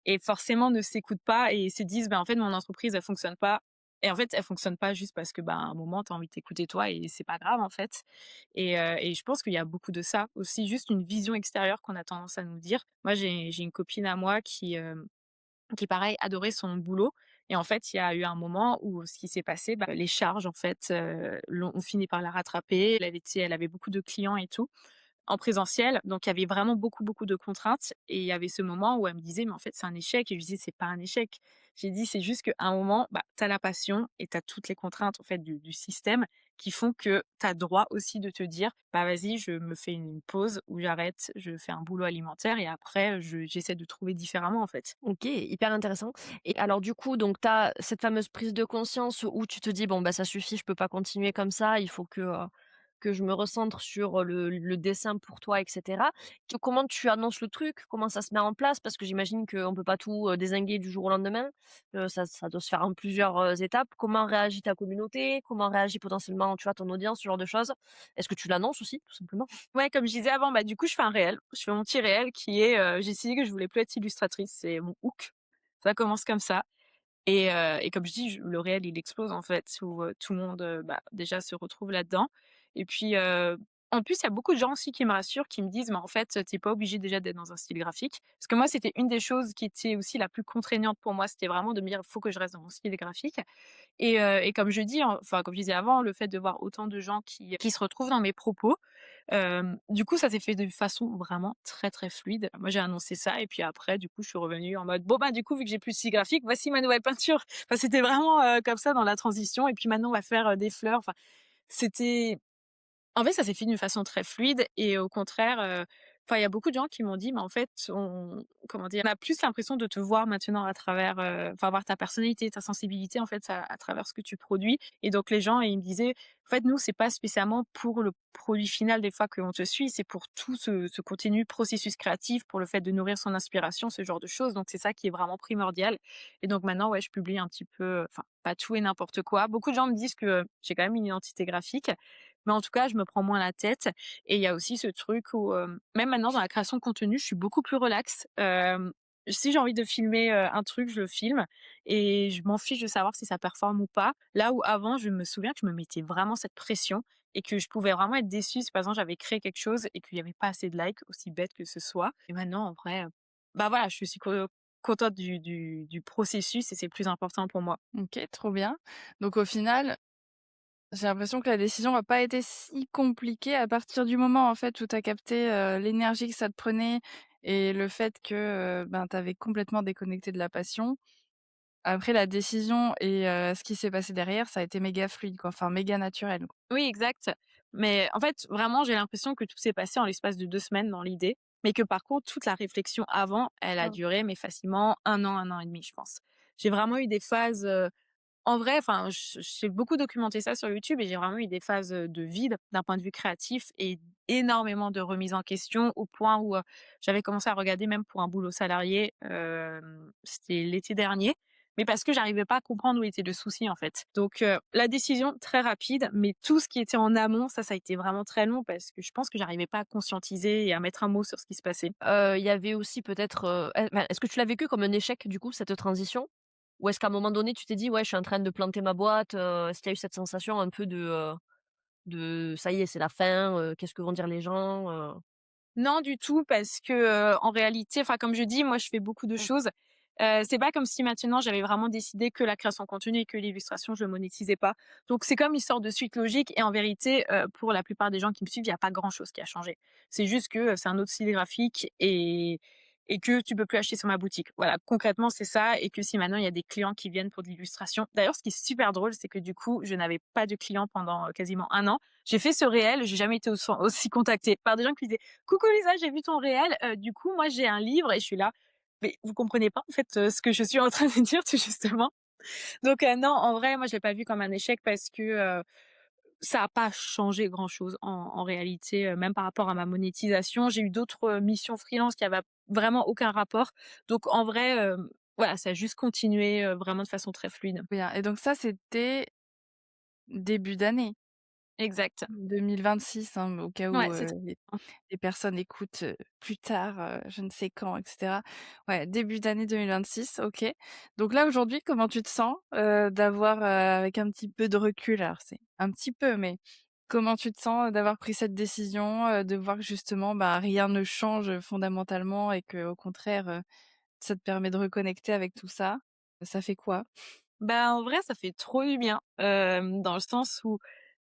et forcément ne s'écoutent pas et se disent: «Ben, en fait, mon entreprise, elle fonctionne pas» et en fait, elle fonctionne pas juste parce que, ben, à un moment, tu as envie de t'écouter toi et c'est pas grave en fait et je pense qu'il y a beaucoup de ça aussi, juste une vision extérieure qu'on a tendance à nous dire. Moi, j'ai une copine à moi qui pareil adorait son boulot et en fait, il y a eu un moment où ce qui s'est passé, bah, les charges en fait, ont fini par la rattraper. Elle avait beaucoup de clients et tout en présentiel, donc il y avait vraiment beaucoup, beaucoup de contraintes et il y avait ce moment où elle me disait: «Mais en fait, c'est un échec» et je lui disais: «C'est pas un échec». J'ai dit: «C'est juste qu'à un moment, bah, tu as la passion et tu as toutes les contraintes, en fait, du système qui font que tu as droit aussi de te dire: "Bah, vas-y, je me fais une pause où j'arrête, je fais un boulot alimentaire et après j'essaie de trouver différemment, en fait"».
OK, hyper intéressant et alors du coup, donc tu as cette fameuse prise de conscience où tu te dis: «Bon, bah, ça suffit, je peux pas continuer comme ça, il faut que je me recentre sur, le dessin pour toi et cetera». Comment tu annonces le truc? Comment ça se met en place? Parce que j'imagine qu'on peut pas tout, dézinguer du jour au lendemain. Ça doit se faire en plusieurs, étapes. Comment réagit ta communauté? Comment réagit potentiellement, tu vois, ton audience, ce genre de choses? Est-ce que tu l'annonces aussi, tout simplement?
Ouais, comme je disais avant, bah, du coup, je fais un réel. Je fais mon petit réel qui est, j'ai décidé que je voulais plus être illustratrice, c'est mon hook. Ça commence comme ça et comme je dis, je le réel, il explose, en fait, où, tout le monde, bah, déjà se retrouve là-dedans et puis, en plus, il y a beaucoup de gens aussi qui me rassurent, qui me disent: «Mais en fait, tu pas obligé déjà d'être dans un style graphique». Parce que moi, c'était une des choses qui était aussi la plus contraignante pour moi, c'était vraiment de me dire: «Il faut que je reste dans mon style graphique». Et comme je dis, enfin, comme je disais avant, le fait de voir autant de gens qui se retrouvent dans mes propos, du coup, ça s'est fait de façon vraiment très, très fluide. Moi, j'ai annoncé ça et puis après, du coup, je suis revenue en mode: «Bon, bah, du coup, vu que j'ai plus de style graphique, voici ma nouvelle peinture». Enfin, c'était vraiment, comme ça dans la transition et puis maintenant, on va faire, des fleurs. Enfin, c'était en fait, ça s'est fait d'une façon très fluide et au contraire, enfin, il y a beaucoup de gens qui m'ont dit: «Mais en fait, on comment dire? On a plus l'impression de te voir maintenant à travers, enfin, voir ta personnalité, ta sensibilité, en fait, à travers ce que tu produis» et donc les gens, ils me disaient: «En fait, nous, c'est pas spécialement pour le produit final des fois qu'on te suit, c'est pour tout ce continu processus créatif, pour le fait de nourrir son inspiration, ce genre de choses, donc c'est ça qui est vraiment primordial» et donc maintenant, ouais, je publie un petit peu, enfin, pas tout et n'importe quoi. Beaucoup de gens me disent que j'ai quand même une identité graphique, mais en tout cas, je me prends moins la tête et il y a aussi ce truc où, même maintenant dans la création de contenu, je suis beaucoup plus relax. Si j'ai envie de filmer, un truc, je le filme et je m'en fiche de savoir si ça performe ou pas. Là où avant, je me souviens que je me mettais vraiment cette pression et que je pouvais vraiment être déçue si par exemple j'avais créé quelque chose et qu'il y avait pas assez de likes, aussi bête que ce soit. Et maintenant en vrai, bah voilà, je suis contente du processus et c'est le plus important pour moi.
OK, trop bien. Donc au final, j'ai l'impression que la décision n'a pas été si compliquée à partir du moment, en fait, où tu as capté, l'énergie que ça te prenait et le fait que, ben, tu avais complètement déconnecté de la passion. Après la décision et ce qui s'est passé derrière, ça a été méga fluide, quoi, enfin méga naturel.
Oui, exact. Mais en fait, vraiment, j'ai l'impression que tout s'est passé en l'espace de 2 semaines dans l'idée, mais que par contre, toute la réflexion avant, elle a
Oh.
duré, mais facilement un an et demi, je pense. J'ai vraiment eu des phases, en vrai, enfin, j'ai beaucoup documenté ça sur YouTube et j'ai vraiment eu des phases, de vide d'un point de vue créatif et énormément de remise en question au point où, j'avais commencé à regarder même pour un boulot salarié, c'était l'été dernier, mais parce que j'arrivais pas à comprendre où était le souci, en fait. Donc, la décision très rapide, mais tout ce qui était en amont, ça a été vraiment très long parce que je pense que j'arrivais pas à conscientiser et à mettre un mot sur ce qui se passait.
Il y avait aussi peut-être, est-ce que tu l'as vécu comme un échec du coup, cette transition? Ou est-ce qu'à un moment donné tu t'es dit: «Ouais, je suis en train de planter ma boîte», est-ce qu'il y a eu cette sensation un peu de: «Ça y est, c'est la fin, qu'est-ce que vont dire les gens?»
Non, du tout, parce que, en réalité, enfin, comme je dis, moi, je fais beaucoup de
Mmh.
choses. C'est pas comme si maintenant j'avais vraiment décidé que la création de contenu et que l'illustration, je le monétisais pas. Donc c'est comme une sorte de suite logique et en vérité, pour la plupart des gens qui me suivent, il y a pas grand chose qui a changé. C'est juste que, c'est un autre style graphique et que tu peux plus acheter sur ma boutique. Voilà, concrètement, c'est ça et que si maintenant il y a des clients qui viennent pour de l'illustration d'ailleurs, ce qui est super drôle, c'est que du coup, je n'avais pas de clients pendant, quasiment un an. J'ai fait ce réel, j'ai jamais été aussi contactée par des gens qui disaient: «Coucou Lisa, j'ai vu ton réel, du coup, moi, j'ai un livre» et je suis là: «Mais vous comprenez pas, en fait, ce que je suis en train de dire, tout justement». Donc non, en vrai, moi, je l'ai pas vu comme un échec parce que, ça a pas changé grand-chose en réalité, même par rapport à ma monétisation. J'ai eu d'autres, missions freelance qui avaient vraiment aucun rapport. Donc en vrai, voilà, ça a juste continué, vraiment de façon très fluide.
Bien et donc ça, c'était début d'année
Exact.
2026, hein, au cas
Ouais,
où,
c'est
les personnes écoutent, plus tard, je ne sais quand et cetera. Ouais, début d'année 2026, OK. Donc là, aujourd'hui, comment tu te sens, d'avoir, avec un petit peu de recul, alors c'est un petit peu, mais comment tu te sens, d'avoir pris cette décision, de voir que justement, bah, rien ne change, fondamentalement et qu'au contraire, ça te permet de reconnecter avec tout ça? Ça fait quoi?
Bah, en vrai, ça fait trop du bien, dans le sens où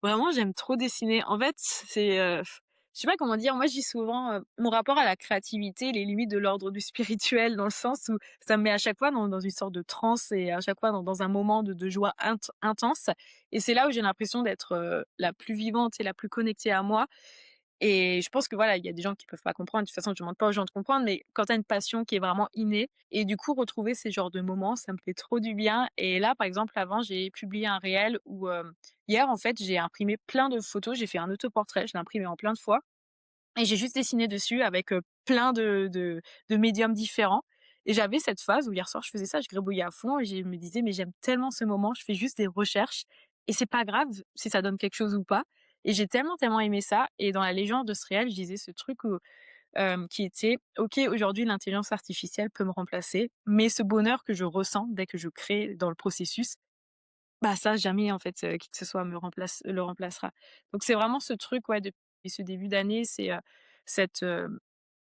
vraiment j'aime trop dessiner. En fait, c'est, je sais pas comment dire, moi je dis souvent, mon rapport à la créativité, il est limite de l'ordre du spirituel dans le sens où ça me met à chaque fois dans une sorte de transe et à chaque fois dans un moment de joie intense et c'est là où j'ai l'impression d'être, la plus vivante et la plus connectée à moi et je pense que voilà, il y a des gens qui peuvent pas comprendre. De toute façon, je demande pas aux gens de comprendre, mais quand tu as une passion qui est vraiment innée et du coup retrouver ces genres de moments, ça me fait trop du bien. Et là, par exemple, avant, j'ai publié un réel où hier, en fait, j'ai imprimé plein de photos. J'ai fait un autoportrait, je l'ai imprimé en plein de fois et j'ai juste dessiné dessus avec plein de médiums différents. Et j'avais cette phase où hier soir, je faisais ça, je gribouillais à fond et je me disais, mais j'aime tellement ce moment, je fais juste des recherches et c'est pas grave si ça donne quelque chose ou pas. Et j'ai tellement, tellement aimé ça. Et dans la légende de ce réel, je disais ce truc où, qui était, OK, aujourd'hui, l'intelligence artificielle peut me remplacer, mais ce bonheur que je ressens dès que je crée dans le processus, bah ça, jamais, en fait, qui que ce soit le remplacera. Donc c'est vraiment ce truc, ouais, depuis ce début d'année, c'est cette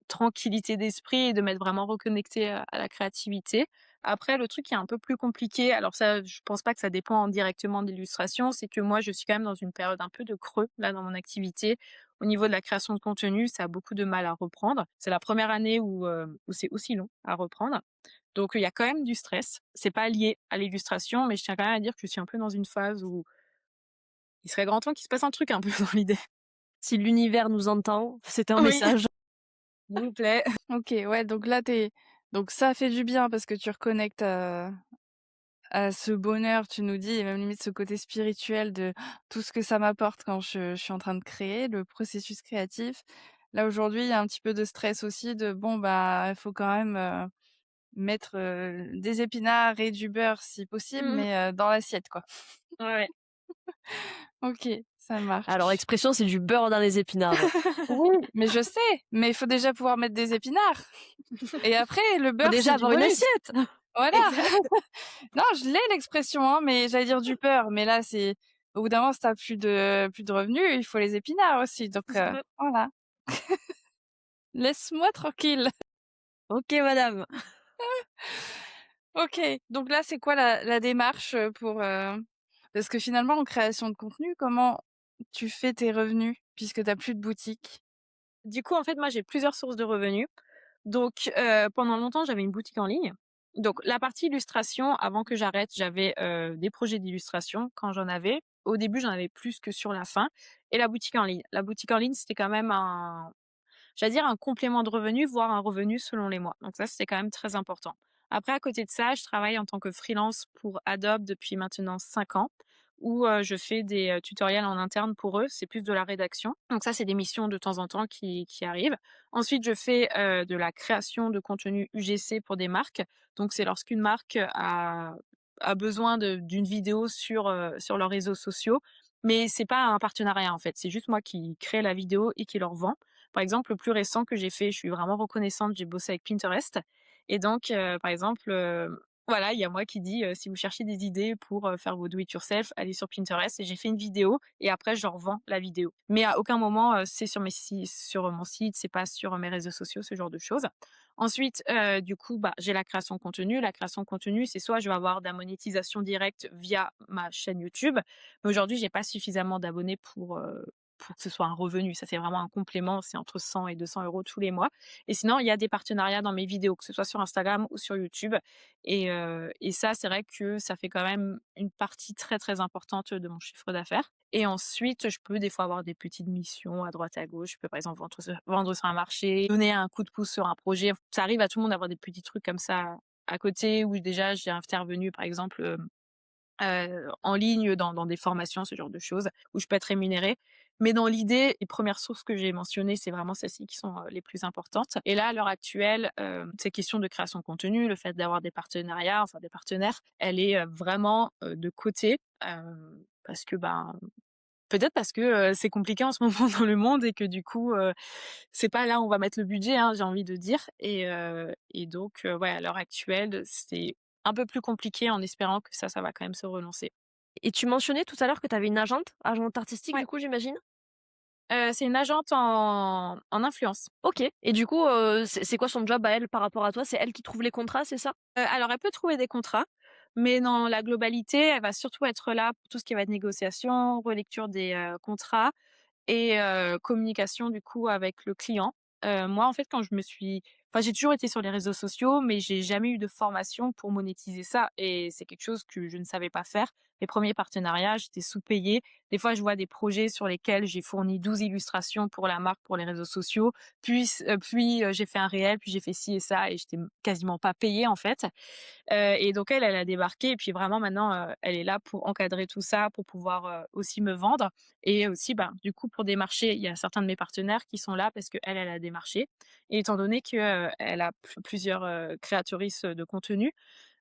tranquillité d'esprit et de m'être vraiment reconnectée à la créativité. Après, le truc qui est un peu plus compliqué, alors ça, je pense pas que ça dépend directement de l'illustration, c'est que moi, je suis quand même dans une période un peu de creux, là, dans mon activité. Au niveau de la création de contenu, ça a beaucoup de mal à reprendre. C'est la première année où c'est aussi long à reprendre. Donc, il y a quand même du stress. C'est pas lié à l'illustration, mais je tiens quand même à dire que je suis un peu dans une phase où il serait grand temps qu'il se passe un truc un peu dans l'idée.
Si l'univers nous entend, c'est un
Oui,
message.
s'il vous plaît.
OK, ouais, donc là, donc ça fait du bien parce que tu reconnectes à ce bonheur, tu nous dis et même limite ce côté spirituel de tout ce que ça m'apporte quand je suis en train de créer, le processus créatif. Là, aujourd'hui, il y a un petit peu de stress aussi de bon, bah, il faut quand même, mettre, des épinards et du beurre si possible,
Mmh.
mais dans l'assiette, quoi.
Ouais, ouais.
OK, ça
Alors
marche.
l'expression, c'est du beurre dans les épinards.
Oui, mais je sais, mais il faut déjà pouvoir mettre des épinards et après le
Faut
beurre,
déjà
c'est du
avoir une
bonus.
assiette.
Voilà.
Exact.
Non, je l'ai l'expression, hein, mais j'allais dire du beurre, mais là, c'est au bout d'un moment, si tu plus de revenus, il faut les épinards aussi, donc voilà. Laisse-moi tranquille.
OK madame.
OK, donc là, c'est quoi la démarche, pour, parce que finalement, en création de contenu, comment tu fais tes revenus puisque tu as plus de boutique?
Du coup, en fait, moi, j'ai plusieurs sources de revenus. Donc, pendant longtemps, j'avais une boutique en ligne. Donc la partie illustration, avant que j'arrête, j'avais, des projets d'illustration quand j'en avais. Au début, j'en avais plus que sur la fin et la boutique en ligne. La boutique en ligne, c'était quand même j'allais dire un complément de revenu, voire un revenu selon les mois. Donc ça, c'était quand même très important. Après, à côté de ça, je travaille en tant que freelance pour Adobe depuis maintenant 5 ans, où je fais des tutoriels en interne pour eux. C'est plus de la rédaction. Donc ça, c'est des missions de temps en temps qui arrivent. Ensuite, je fais de la création de contenu UGC pour des marques. Donc c'est lorsqu'une marque a besoin d'une vidéo sur leurs réseaux sociaux, mais c'est pas un partenariat en fait. C'est juste moi qui crée la vidéo et qui leur vend. Par exemple, le plus récent que j'ai fait, je suis vraiment reconnaissante, j'ai bossé avec Pinterest et donc par exemple, voilà, il y a moi qui dis, si vous cherchez des idées pour, faire vos do it yourself, allez sur Pinterest et j'ai fait une vidéo et après je leur vends la vidéo. Mais à aucun moment, c'est sur mon site, c'est pas sur mes réseaux sociaux, ce genre de choses. Ensuite, du coup, bah, j'ai la création de contenu. La création de contenu, c'est soit je vais avoir de la monétisation directe via ma chaîne YouTube, mais aujourd'hui, j'ai pas suffisamment d'abonnés pour que ce soit un revenu. Ça, c'est vraiment un complément. C'est entre 100 et 200 euros tous les mois. Et sinon, il y a des partenariats dans mes vidéos, que ce soit sur Instagram ou sur YouTube. Et ça, c'est vrai que ça fait quand même une partie très, très importante de mon chiffre d'affaires. Et ensuite, je peux des fois avoir des petites missions à droite, à gauche. Je peux, par exemple, vendre sur un marché, donner un coup de pouce sur un projet. Ça arrive à tout le monde d'avoir des petits trucs comme ça à côté où déjà j'ai intervenu, par exemple, en ligne dans des formations, ce genre de choses, où je peux être rémunérée. Mais dans l'idée, les premières sources que j'ai mentionnées, c'est vraiment celles-ci qui sont, les plus importantes. Et là, à l'heure actuelle, ces questions de création de contenu, le fait d'avoir des partenariats, enfin des partenaires, elle est, vraiment, de côté, parce que, ben, peut-être parce que, c'est compliqué en ce moment dans le monde et que du coup, c'est pas là où on va mettre le budget, hein, j'ai envie de dire et donc ouais, à l'heure actuelle, c'est un peu plus compliqué en espérant que ça va quand même se relancer.
Et tu mentionnais tout à l'heure que tu avais une agente artistique
Ouais,
du coup, j'imagine?
c'est une agente en influence.
OK. Et du coup, c'est quoi son job à elle par rapport à toi? C'est elle qui trouve les contrats, c'est ça?
Alors elle peut trouver des contrats, mais dans la globalité, elle va surtout être là pour tout ce qui va être négociation, relecture des, contrats et communication du coup avec le client. Moi en fait quand je me suis enfin j'ai toujours été sur les réseaux sociaux, mais j'ai jamais eu de formation pour monétiser ça et c'est quelque chose que je ne savais pas faire. Mes premiers partenariats, j'étais sous-payée. Des fois, je vois des projets sur lesquels j'ai fourni 12 illustrations pour la marque, pour les réseaux sociaux, puis j'ai fait un réel, puis j'ai fait ci et ça et j'étais quasiment pas payée en fait. Et donc elle a débarqué et puis vraiment maintenant, elle est là pour encadrer tout ça, pour pouvoir, aussi me vendre et aussi, ben, du coup, pour démarcher, il y a certains de mes partenaires qui sont là parce qu'elle a démarché et étant donné que, elle a plusieurs, créatrices de contenu,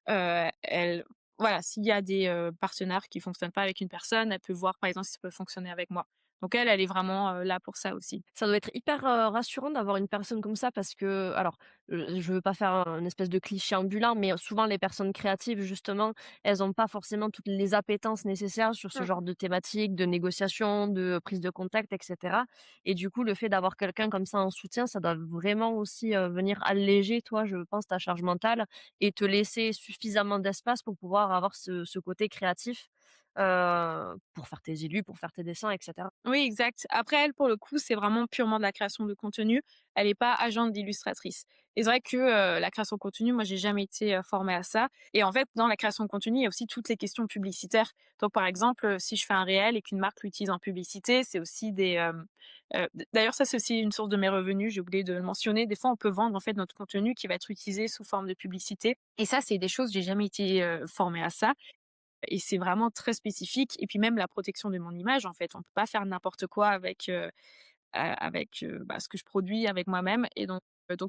elle voilà, s'il y a des, partenaires qui fonctionnent pas avec une personne, elle peut voir, par exemple, si ça peut fonctionner avec moi. Donc elle est vraiment, là pour ça aussi.
Ça doit être hyper, rassurant d'avoir une personne comme ça parce que alors, je veux pas faire un espèce de cliché ambulant, mais souvent les personnes créatives justement, elles ont pas forcément toutes les appétences nécessaires sur ce
Mmh.
genre de thématique, de négociation, de prise de contact et cetera et du coup, le fait d'avoir quelqu'un comme ça en soutien, ça doit vraiment aussi, venir alléger, toi, je pense, ta charge mentale et te laisser suffisamment d'espace pour pouvoir avoir ce côté créatif, pour faire tes illus, pour faire tes dessins et cetera.
Oui, exact. Après elle, pour le coup, c'est vraiment purement de la création de contenu. Elle est pas agente d'illustratrice et c'est vrai que, la création de contenu, moi, j'ai jamais été, formée à ça et en fait, dans la création de contenu, il y a aussi toutes les questions publicitaires. Donc par exemple, si je fais un réel et qu'une marque l'utilise en publicité, c'est aussi des, d'ailleurs ça, c'est aussi une source de mes revenus, j'ai oublié de le mentionner. Des fois, on peut vendre, en fait, notre contenu qui va être utilisé sous forme de publicité et ça, c'est des choses j'ai jamais été, formée à ça et c'est vraiment très spécifique et puis même la protection de mon image, en fait. On peut pas faire n'importe quoi avec, bah, ce que je produis avec moi-même et donc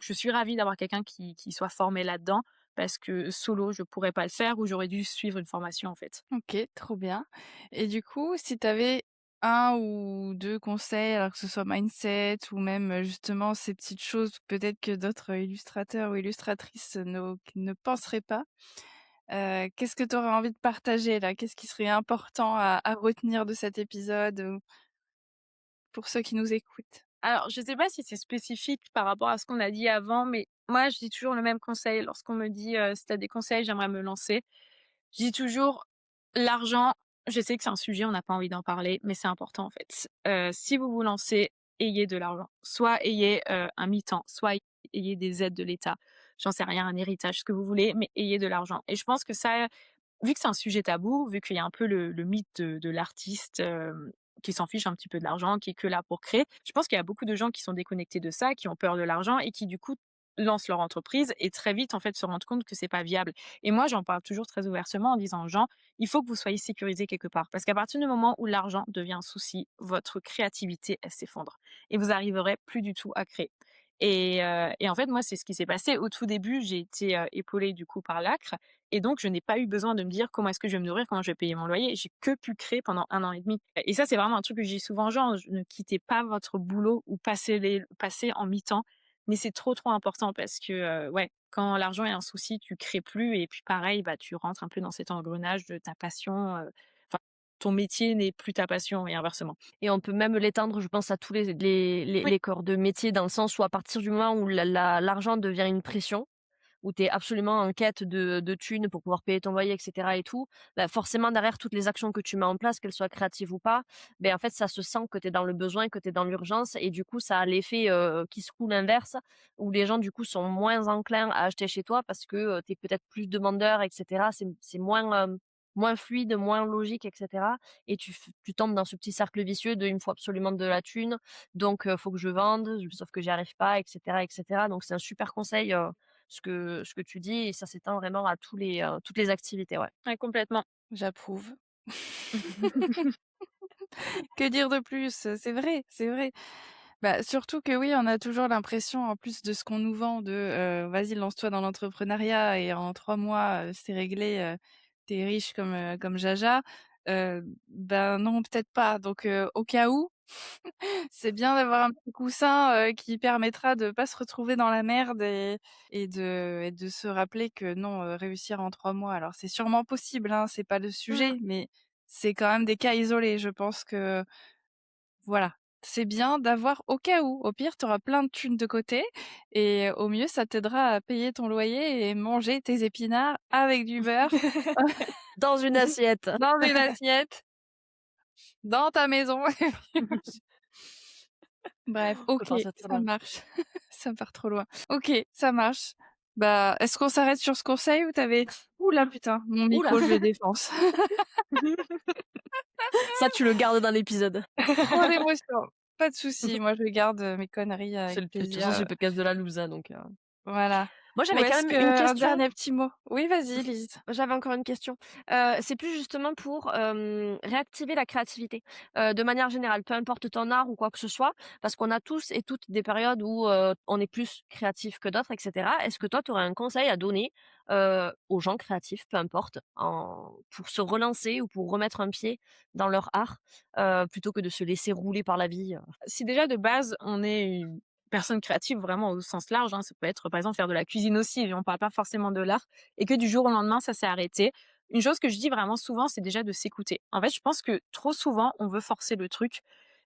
je suis ravie d'avoir quelqu'un qui soit formé là-dedans parce que solo, je pourrais pas le faire ou j'aurais dû suivre une formation, en fait.
OK, trop bien. Et du coup, si tu avais 1 ou 2 conseils, alors que ce soit mindset ou même, justement ces petites choses peut-être que d'autres illustrateurs ou illustratrices ne penseraient pas, qu'est-ce que tu aurais envie de partager là? Qu'est-ce qui serait important à retenir de cet épisode, pour ceux qui nous écoutent?
Alors, je sais pas si c'est spécifique par rapport à ce qu'on a dit avant, mais moi, je dis toujours le même conseil lorsqu'on me dit, «Si tu as des conseils, j'aimerais me lancer». Je dis toujours: «L'argent, je sais que c'est un sujet, on n'a pas envie d'en parler, mais c'est important, en fait». Si vous vous lancez, ayez de l'argent. Soit ayez, un mi-temps, soit ayez des aides de l'État. J'en sais rien, un héritage, ce que vous voulez, mais ayez de l'argent et je pense que ça, vu que c'est un sujet tabou, vu qu'il y a un peu le mythe de l'artiste, qui s'en fiche un petit peu de l'argent, qui est que là pour créer, je pense qu'il y a beaucoup de gens qui sont déconnectés de ça, qui ont peur de l'argent et qui du coup lancent leur entreprise et très vite en fait se rendent compte que c'est pas viable. Et moi j'en parle toujours très ouvertement en disant aux gens: «Il faut que vous soyez sécurisés quelque part». Parce qu'à partir du moment où l'argent devient un souci, votre créativité, elle s'effondre et vous arriverez plus du tout à créer. Et en fait, moi, c'est ce qui s'est passé. Au tout début, j'ai été, épaulée du coup par l'ACRE et donc je n'ai pas eu besoin de me dire: «Comment est-ce que je vais me nourrir? Comment je vais payer mon loyer?» J'ai que pu créer pendant 1 an et demi. Et ça, c'est vraiment un truc que je dis souvent aux gens: «Ne quittez pas votre boulot ou passez en mi-temps». Mais c'est trop, trop important parce que, ouais, quand l'argent est un souci, tu crées plus et puis pareil, bah, tu rentres un peu dans cet engrenage de ta passion, enfin, ton métier n'est plus ta passion et inversement.
Et on peut même l'étendre, je pense, à tous
Oui.
les corps de métier dans le sens où à partir du moment où l'argent devient une pression, où tu es absolument en quête de thunes pour pouvoir payer ton loyer et cetera et tout, bah, forcément derrière toutes les actions que tu mets en place, qu'elles soient créatives ou pas, ben en fait, ça se sent que tu es dans le besoin, que tu es dans l'urgence et du coup, ça a l'effet, qui se coule inverse, où les gens, du coup, sont moins enclins à acheter chez toi parce que, tu es peut-être plus demandeur et cetera. C'est moins, moins fluide, moins logique et cetera et tu tombes dans ce petit cercle vicieux de: «Il me faut absolument de la thune, donc faut que je vende, sauf que j'y arrive pas» et cetera. Donc c'est un super conseil, ce que tu dis et ça s'étend vraiment à toutes les activités, ouais.
Ouais, complètement.
J'approuve. Que dire de plus? C'est vrai, c'est vrai. Bah, surtout que oui, on a toujours l'impression en plus de ce qu'on nous vend de, «Vas-y lance-toi dans l'entrepreneuriat et en 3 mois, c'est réglé, tu riche comme Jaja». Ben non, peut-être pas. Donc au cas où, c'est bien d'avoir un petit coussin, qui permettra de pas se retrouver dans la merde et de se rappeler que non, réussir en 3 mois, alors c'est sûrement possible, hein, c'est pas le
Mmh.
sujet, mais c'est quand même des cas isolés. Je pense que voilà, c'est bien d'avoir au cas où. Au pire, tu auras plein de thunes de côté et au mieux, ça t'aidera à payer ton loyer et manger tes épinards avec du beurre
Dans une assiette.
dans une assiette, dans ta maison. Bref,
On peut
OK,
penser très
ça
loin.
marche. Ça part trop loin. OK, ça marche. Bah, est-ce qu'on s'arrête sur ce conseil ou t'avais ouh là, putain, mon
Ouh là!
micro, je le défonce.
Ça, tu le gardes dans l'épisode.
Trop d'émotions. Pas de souci, moi je garde, mes conneries
C'est
avec
le de toute façon, c'est
plaisir,
le podcast de la loose, hein, donc
voilà.
Moi,
Ou
j'avais quand
est-ce
même une
qu'un
question.
dernier petit mot? Oui, vas-y Lise.
J'avais encore une question. C'est plus justement pour, réactiver la créativité, de manière générale, peu importe ton art ou quoi que ce soit, parce qu'on a tous et toutes des périodes où, on est plus créatif que d'autres et cetera. Est-ce que toi, tu aurais un conseil à donner, aux gens créatifs, peu importe, pour se relancer ou pour remettre un pied dans leur art, plutôt que de se laisser rouler par la vie?
Si déjà de base, on est une personne créative vraiment au sens large, hein, ça peut être par exemple faire de la cuisine aussi, et on parle pas forcément de l'art, et que du jour au lendemain ça s'est arrêté. Une chose que je dis vraiment souvent, c'est déjà de s'écouter. En fait, je pense que trop souvent, on veut forcer le truc.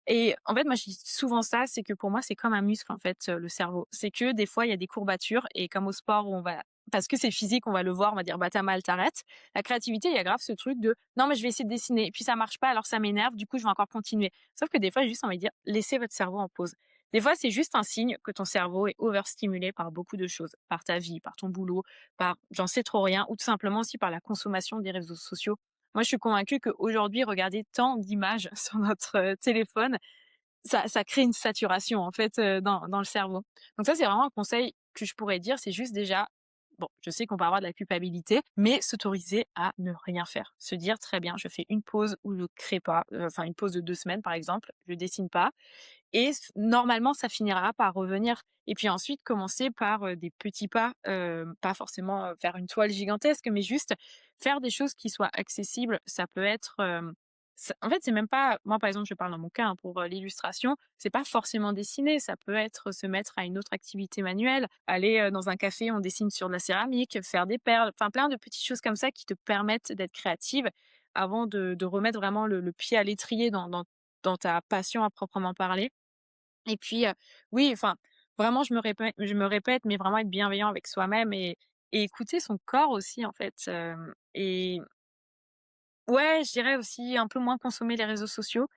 Et en fait, moi, je dis souvent ça, c'est que pour moi, c'est comme un muscle, en fait, le cerveau. C'est que des fois, il y a des courbatures, et comme au sport où on va, parce que c'est physique, on va le voir, on va dire, bah, t'as mal, t'arrêtes. La créativité, il y a grave ce truc de, non, mais je vais essayer de dessiner, et puis ça marche pas, alors ça m'énerve, du coup, je vais encore continuer. Sauf que des fois, j'ai juste envie de dire, laissez votre cerveau en pause. Des fois, c'est juste un signe que ton cerveau est overstimulé par beaucoup de choses, par ta vie, par ton boulot, par j'en sais trop rien, ou tout simplement aussi par la consommation des réseaux sociaux. Moi, je suis convaincue qu'aujourd'hui, regarder tant d'images sur notre téléphone, ça crée une saturation, en fait, dans le cerveau. Donc ça, c'est vraiment un conseil que je pourrais dire, c'est juste déjà, bon, je sais qu'on peut avoir de la culpabilité, mais s'autoriser à ne rien faire. Se dire: «Très bien, je fais une pause où je crée pas», enfin une pause de 2 semaines, par exemple, je dessine pas, et normalement ça finira par revenir, et puis ensuite commencer par des petits pas, pas forcément faire une toile gigantesque, mais juste faire des choses qui soient accessibles. Ça peut être en fait c'est même pas, moi par exemple je parle dans mon cas, hein, pour l'illustration, c'est pas forcément dessiner, ça peut être se mettre à une autre activité manuelle, aller dans un café, on dessine sur de la céramique, faire des perles, enfin plein de petites choses comme ça qui te permettent d'être créative avant de remettre vraiment le pied à l'étrier dans ta passion à proprement parler. Et puis, oui, enfin, vraiment, je me répète, mais vraiment être bienveillant avec soi-même, et écouter son corps aussi, en fait, et ouais, je dirais aussi un peu moins consommer les réseaux sociaux,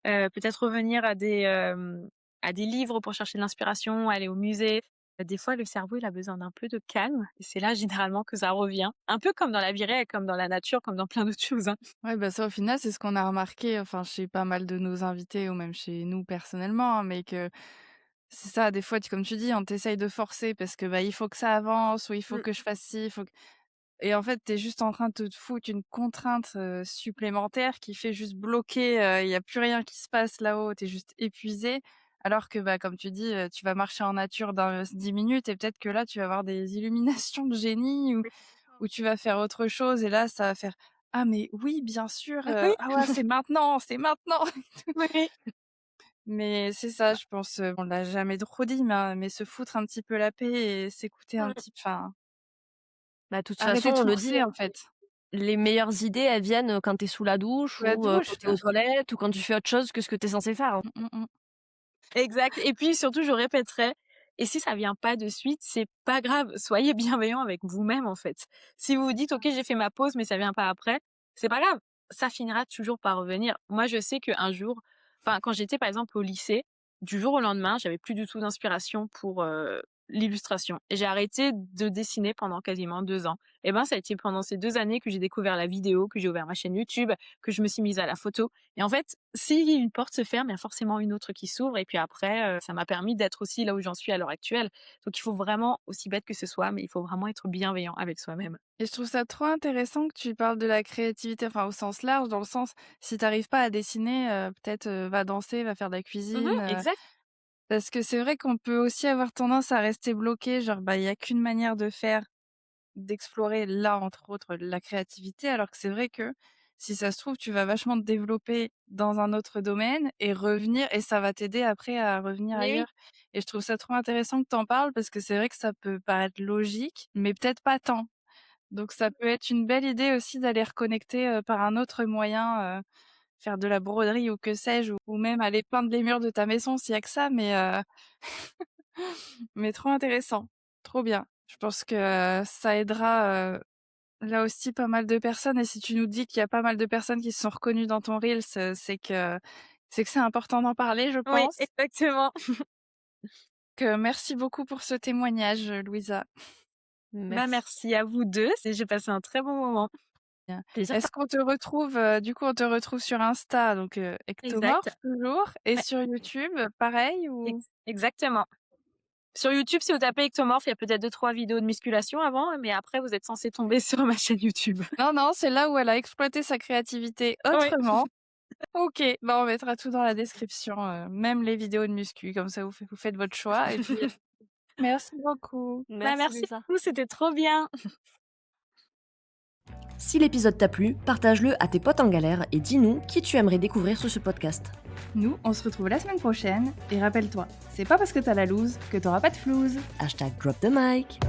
peut-être revenir à des livres pour chercher de l'inspiration, aller au musée. Des fois, le cerveau, il a besoin d'un peu de calme, et c'est là, généralement, que ça revient. Un peu comme dans la vie réelle, comme dans la nature, comme dans plein d'autres choses, hein.
Ouais, bah, ça, au final, c'est ce qu'on a remarqué, enfin, chez pas mal de nos invités ou même chez nous personnellement, hein, mais que c'est ça, des fois, comme tu dis, on t'essaye de forcer parce que, bah, il faut que ça avance ou il faut
Mmh.
que je fasse ci, il faut que et en fait, tu es juste en train de te foutre une contrainte, supplémentaire qui fait juste bloquer, il y a plus rien qui se passe là-haut, tu es juste épuisé. Alors que, bah, comme tu dis, tu vas marcher en nature dans 10 minutes et peut-être que là, tu vas avoir des illuminations de génie ou tu vas faire autre chose et là, ça va faire: «Ah mais oui, bien sûr,
Oui,
ah ouais, c'est maintenant, c'est maintenant!»
oui.
Mais c'est ça, je pense, on l'a jamais trop dit, mais se foutre un petit peu la paix et s'écouter un
Mmh.
petit enfin,
Bah, de toute façon,
arrêter de
on le dit,
forcer,
hein,
en fait.
les meilleures idées, elles viennent, quand tu es sous la douche
Sous la
ou, quand
douche,
tu es aux toilettes ou quand tu fais autre chose que ce que tu es censé faire, hein.
mmh, mmh mh.
Exact, et puis surtout je répéterai, et si ça vient pas de suite, c'est pas grave, soyez bienveillant avec vous-même, en fait. Si vous vous dites: «OK, j'ai fait ma pause, mais ça vient pas après», c'est pas grave, ça finira toujours par revenir. Moi, je sais qu'un jour, enfin, quand j'étais par exemple au lycée, du jour au lendemain, j'avais plus du tout d'inspiration pour, l'illustration, et j'ai arrêté de dessiner pendant quasiment 2 ans. Et ben, ça a été pendant ces 2 années que j'ai découvert la vidéo, que j'ai ouvert ma chaîne YouTube, que je me suis mise à la photo, et en fait, si une porte se ferme, il y a forcément une autre qui s'ouvre, et puis après, ça m'a permis d'être aussi là où j'en suis à l'heure actuelle. Donc il faut vraiment, aussi bête que ce soit, mais il faut vraiment être bienveillant avec soi-même.
Et je trouve ça trop intéressant que tu parles de la créativité, enfin, au sens large, dans le sens, si tu arrives pas à dessiner, peut-être, va danser, va faire de la
Mmh,
cuisine,
exact.
parce que c'est vrai qu'on peut aussi avoir tendance à rester bloqué, genre, bah, il y a qu'une manière de faire, d'explorer là, entre autres, la créativité, alors que c'est vrai que, si ça se trouve, tu vas vachement te développer dans un autre domaine et revenir et ça va t'aider après à revenir
Mais oui.
ailleurs et je trouve ça trop intéressant que tu en parles parce que c'est vrai que ça peut paraître logique, mais peut-être pas tant. Donc ça peut être une belle idée aussi d'aller reconnecter, par un autre moyen, faire de la broderie ou que sais-je ou même aller peindre les murs de ta maison s'il y a que ça, mais trop intéressant, trop bien. Je pense que, ça aidera, là aussi pas mal de personnes et si tu nous dis qu'il y a pas mal de personnes qui se sont reconnues dans ton reels, c'est que c'est que c'est important d'en parler, je
Oui,
pense.
exactement.
Merci beaucoup pour ce témoignage, Louisa.
Bah,
Merci.
merci à vous 2, j'ai passé un très bon moment.
Bien.
Plaisir
Est-ce qu'on te retrouve, du coup, on te retrouve sur Insta, donc
Exact.
Ectomorph toujours et
Ouais,
sur YouTube, pareil ou?
exactement. Sur YouTube, si vous tapez Ectomorph, il y a peut-être 2-3 vidéos de musculation avant, mais après vous êtes censés tomber sur ma chaîne YouTube.
Non, non, c'est là où elle a exploité sa créativité
Oui.
autrement. OK, bah, on mettra tout dans la description, même les vidéos de muscu, comme ça vous faites votre choix et puis, merci beaucoup.
Bah,
Merci
merci
Louisa.
beaucoup, c'était trop bien.
Si l'épisode t'a plu, partage-le à tes potes en galère et dis-nous qui tu aimerais découvrir sur ce podcast.
Nous, on se retrouve la semaine prochaine et rappelle-toi, c'est pas parce que t'as la loose que t'auras pas de flouze.
#DropTheMic.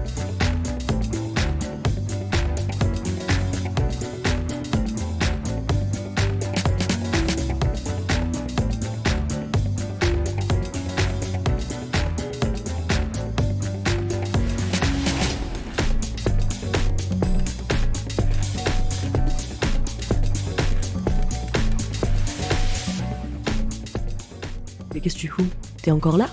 Mais qu'est-ce que tu fous? T'es encore là?